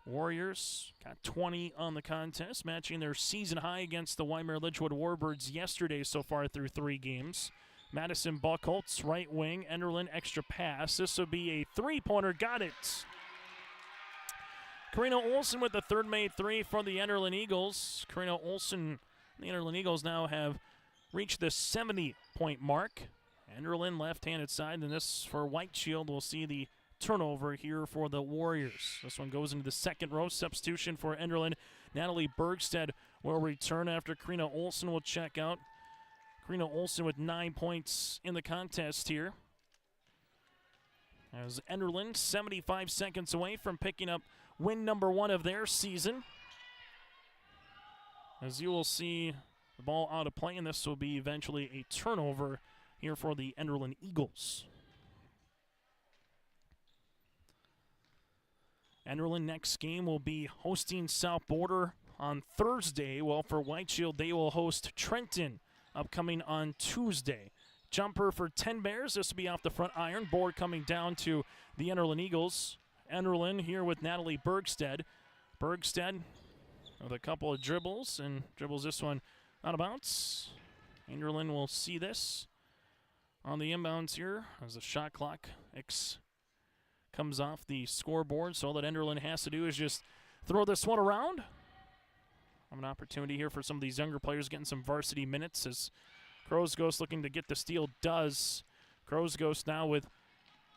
A: Warriors got 20 on the contest, matching their season high against the Weimar Lidgewood Warbirds yesterday so far through 3 games. Madison Buchholz, right wing. Enderlin, extra pass. This will be a three-pointer. Got it. Karina Olsen with the third made 3 for the Enderlin Eagles. Karina Olsen, the Enderlin Eagles now have reached the 70-point mark. Enderlin left-handed side, and this for White Shield. We'll see the turnover here for the Warriors. This one goes into the second row. Substitution for Enderlin. Natalie Bergstead will return after Karina Olsen will check out. Karina Olsen with 9 points in the contest here. As Enderlin 75 seconds away from picking up win number 1 of their season. As you will see the ball out of play, and this will be eventually a turnover here for the Enderlin Eagles. Enderlin next game will be hosting South Border on Thursday. Well, for White Shield, they will host Trenton upcoming on Tuesday. Jumper for 10 Bears. This will be off the front iron. Board coming down to the Enderlin Eagles. Enderlin here with Natalie Bergstead. Bergstead with a couple of dribbles, and dribbles this one out of bounds. Enderlin will see this on the inbounds here as the shot clock comes off the scoreboard. So all that Enderlin has to do is just throw this one around. Have an opportunity here for some of these younger players getting some varsity minutes, as Crows Ghost looking to get the steal. Does. Crows Ghost now with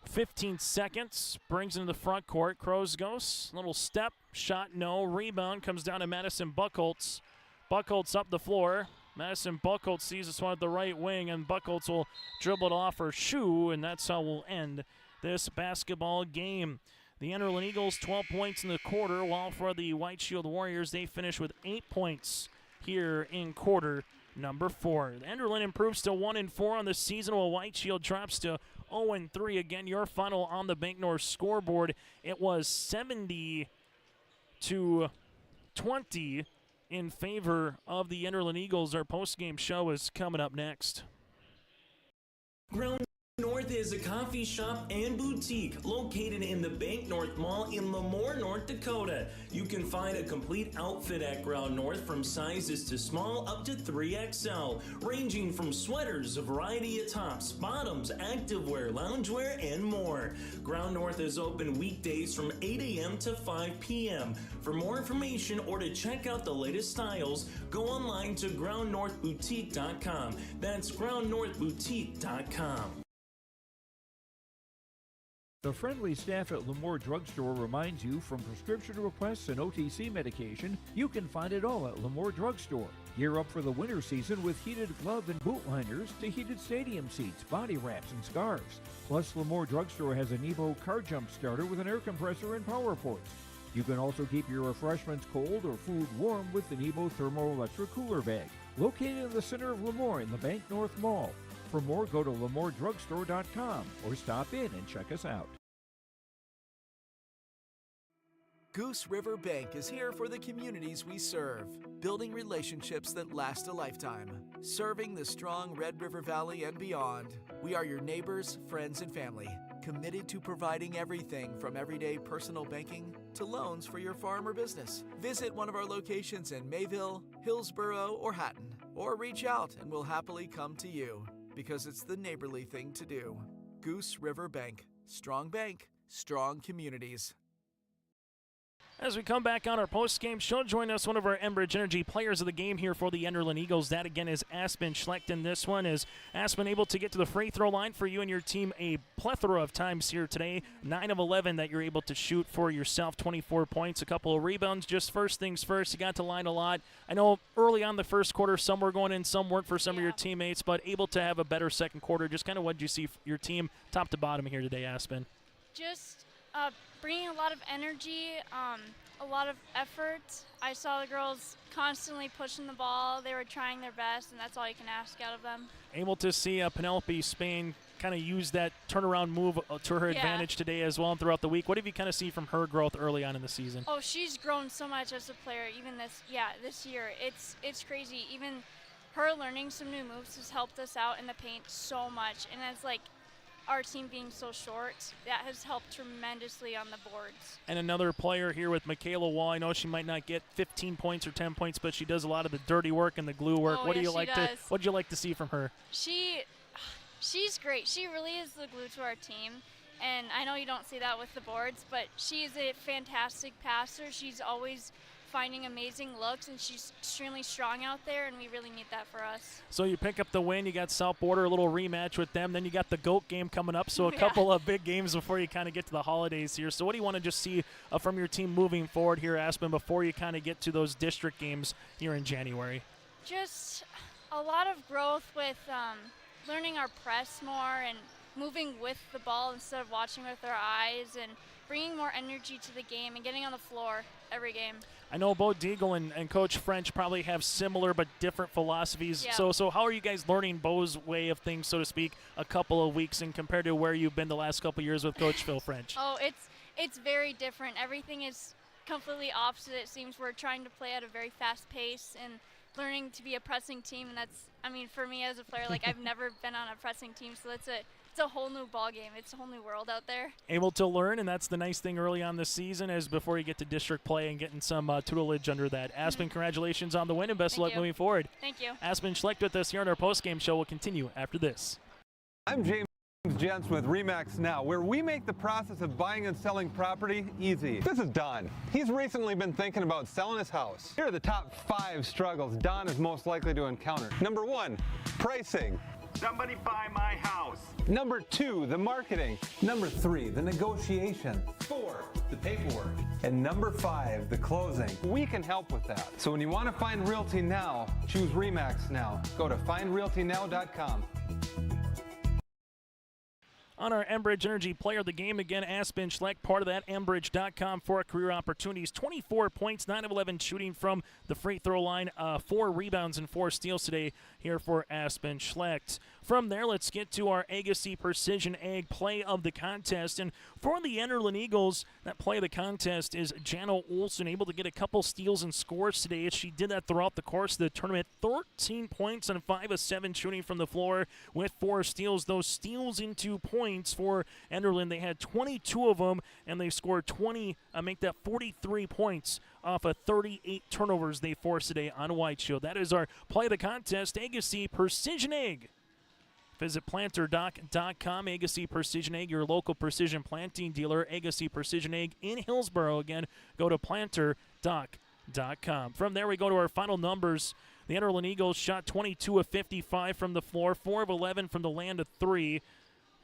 A: 15 seconds. Brings into the front court. Crows Ghost, little step. Shot no. Rebound comes down to Madison Buchholz. Buchholz up the floor. Madison Buchholz sees this one at the right wing, and Buchholz will dribble it off her shoe, and that's how we'll end this basketball game. The Enderlin Eagles 12 points in the quarter, while for the White Shield Warriors, they finish with 8 points here in quarter number 4. The Enderlin improves to 1-4 on the season, while White Shield drops to 0-3. Again, your final on the Bank North scoreboard, it was 70-20 in favor of the Enderlin Eagles. Our post-game show is coming up next.
J: Ground North is a coffee shop and boutique located in the Bank North Mall in Lemoore, North Dakota. You can find a complete outfit at Ground North, from sizes to small up to 3XL, ranging from sweaters, a variety of tops, bottoms, activewear, loungewear, and more. Ground North is open weekdays from 8 a.m. to 5 p.m. For more information or to check out the latest styles, go online to groundnorthboutique.com. That's groundnorthboutique.com.
D: The friendly staff at Lemoore Drugstore reminds you, from prescription requests and OTC medication, you can find it all at Lemoore Drugstore. Gear up for the winter season with heated glove and boot liners to heated stadium seats, body wraps, and scarves. Plus, Lemoore Drugstore has an Evo car jump starter with an air compressor and power ports. You can also keep your refreshments cold or food warm with an Evo thermoelectric cooler bag. Located in the center of Lemoore in the Bank North Mall. For more, go to LemooreDrugstore.com or stop in and check us out.
M: Goose River Bank is here for the communities we serve, building relationships that last a lifetime. Serving the strong Red River Valley and beyond, we are your neighbors, friends, and family, committed to providing everything from everyday personal banking to loans for your farm or business. Visit one of our locations in Mayville, Hillsborough, or Hatton, or reach out and we'll happily come to you, because it's the neighborly thing to do. Goose River Bank. Strong bank, strong communities.
A: As we come back on our post-game show, join us one of our Enbridge Energy players of the game here for the Enderlin Eagles. That again is Aspen Schlecht. In this one is Aspen able to get to the free throw line for you and your team a plethora of times here today. 9 of 11 that you're able to shoot for yourself, 24 points, a couple of rebounds. Just first things first, you got to line a lot. I know early on the first quarter, some were going in, some weren't for some of your teammates, but able to have a better second quarter. Just kind of what did you see your team top to bottom here today, Aspen?
Q: Just bringing a lot of energy, a lot of effort. I saw the girls constantly pushing the ball. They were trying their best, and that's all you can ask out of them.
A: Able to see Penelope Spain kind of use that turnaround move to her advantage today as well and throughout the week. What have you kind of seen from her growth early on in the season?
Q: Oh, she's grown so much as a player, even this year. It's crazy. Even her learning some new moves has helped us out in the paint so much, and it's like our team being so short, that has helped tremendously on the boards.
A: And another player here with Michaela Wall. I know she might not get 15 points or 10 points, but she does a lot of the dirty work and the glue work.
Q: Oh,
A: what do
Q: yes,
A: you like
Q: does.
A: What do you like to see from her?
Q: She's great. She really is the glue to our team. And I know you don't see that with the boards, but she is a fantastic passer. She's always finding amazing looks, and she's extremely strong out there, and we really need that for us.
A: So you pick up the win. You got South Border, a little rematch with them. Then you got the GOAT game coming up, so a couple of big games before you kind of get to the holidays here. So what do you want to just see from your team moving forward here, Aspen, before you kind of get to those district games here in January?
Q: Just a lot of growth with learning our press more and moving with the ball instead of watching with our eyes, and bringing more energy to the game and getting on the floor every game.
A: I know Bo Deagle and Coach French probably have similar but different philosophies.
Q: Yeah.
A: So how are you guys learning Bo's way of things, so to speak, a couple of weeks in compared to where you've been the last couple of years with Coach Phil French?
Q: Oh, it's very different. Everything is completely opposite. It seems we're trying to play at a very fast pace and learning to be a pressing team, and that's, I mean, for me as a player, like I've never been on a pressing team, so it's a whole new ball game. It's a whole new world out there.
A: Able to learn, and that's the nice thing early on this season, is before you get to district play and getting some tutelage under that. Aspen, congratulations on the win, and best of luck moving forward.
Q: Thank you.
A: Aspen Schlecht with us here on our postgame show. Will continue after this.
N: I'm James Jentz with RE/MAX Now, where we make the process of buying and selling property easy. This is Don. He's recently been thinking about selling his house. Here are the top 5 struggles Don is most likely to encounter. Number 1, pricing.
O: Somebody buy my house.
N: Number 2, the marketing. Number 3, the negotiation. 4, the paperwork. And number 5, the closing. We can help with that. So when you want to find Realty Now, choose RE/MAX Now. Go to findrealtynow.com.
A: On our Enbridge Energy player of the game, again, Aspen Schlecht, part of that, Enbridge.com for career opportunities. 24 points, 9 of 11 shooting from the free throw line, 4 rebounds and 4 steals today here for Aspen Schlecht. From there, let's get to our Agassi Precision Ag play of the contest. And for the Enderlin Eagles, that play of the contest is Jano Olsen, able to get a couple steals and scores today. She did that throughout the course of the tournament. 13 points and 5 of 7 shooting from the floor with 4 steals. Those steals into points for Enderlin. They had 22 of them, and they scored 20, make that 43 points off of 38 turnovers they forced today on White Shield. That is our play of the contest, Agassi Precision Ag. Visit planterdoc.com. Agassi Precision Ag, your local precision planting dealer. Agassi Precision Ag in Hillsborough. Again, go to planterdoc.com. From there, we go to our final numbers. The Enderlin Eagles shot 22 of 55 from the floor, 4 of 11 from the land of 3.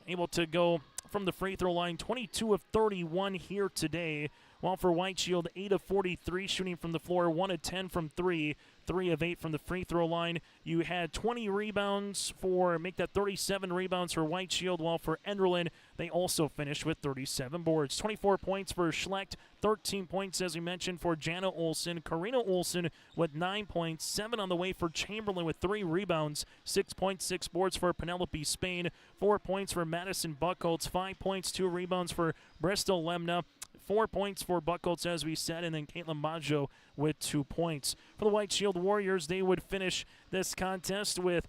A: Able to go from the free throw line, 22 of 31 here today while for White Shield, 8 of 43 shooting from the floor, 1 of 10 from 3, 3 of 8 from the free throw line. You had 20 rebounds make that 37 rebounds for White Shield, while for Enderlin, they also finished with 37 boards. 24 points for Schlecht, 13 points, as we mentioned, for Jana Olsen. Karina Olsen with 9 points, 7 on the way for Chamberlain with 3 rebounds, 6.6 boards for Penelope Spain, 4 points for Madison Buckholtz, 5 points, 2 rebounds for Bristol Lemna, 4 points for Buckholtz, as we said, and then Caitlin Maggio with 2 points. For the White Shield Warriors, they would finish this contest with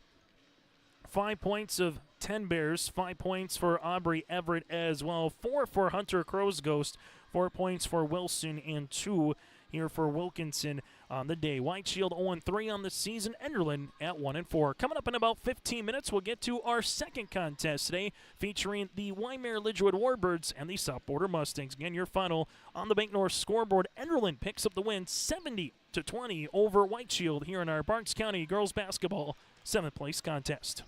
A: 5 points of 10 Bears, 5 points for Aubrey Everett as well, 4 for Hunter Crow's Ghost, 4 points for Wilson, and 2 here for Wilkinson on the day. White Shield 0-3 on the season. Enderlin at 1-4. Coming up in about 15 minutes, we'll get to our second contest today, featuring the Waimea Lidgewood Warbirds and the South Border Mustangs. Again, your final on the Bank North scoreboard. Enderlin picks up the win 70-20 over White Shield here in our Barnes County girls basketball 7th place contest.